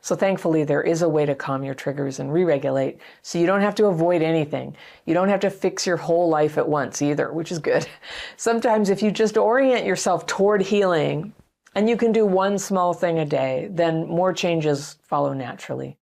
So thankfully, there is a way to calm your triggers and re-regulate, so you don't have to avoid anything. You don't have to fix your whole life at once either, which is good. Sometimes if you just orient yourself toward healing, and you can do one small thing a day, then more changes follow naturally.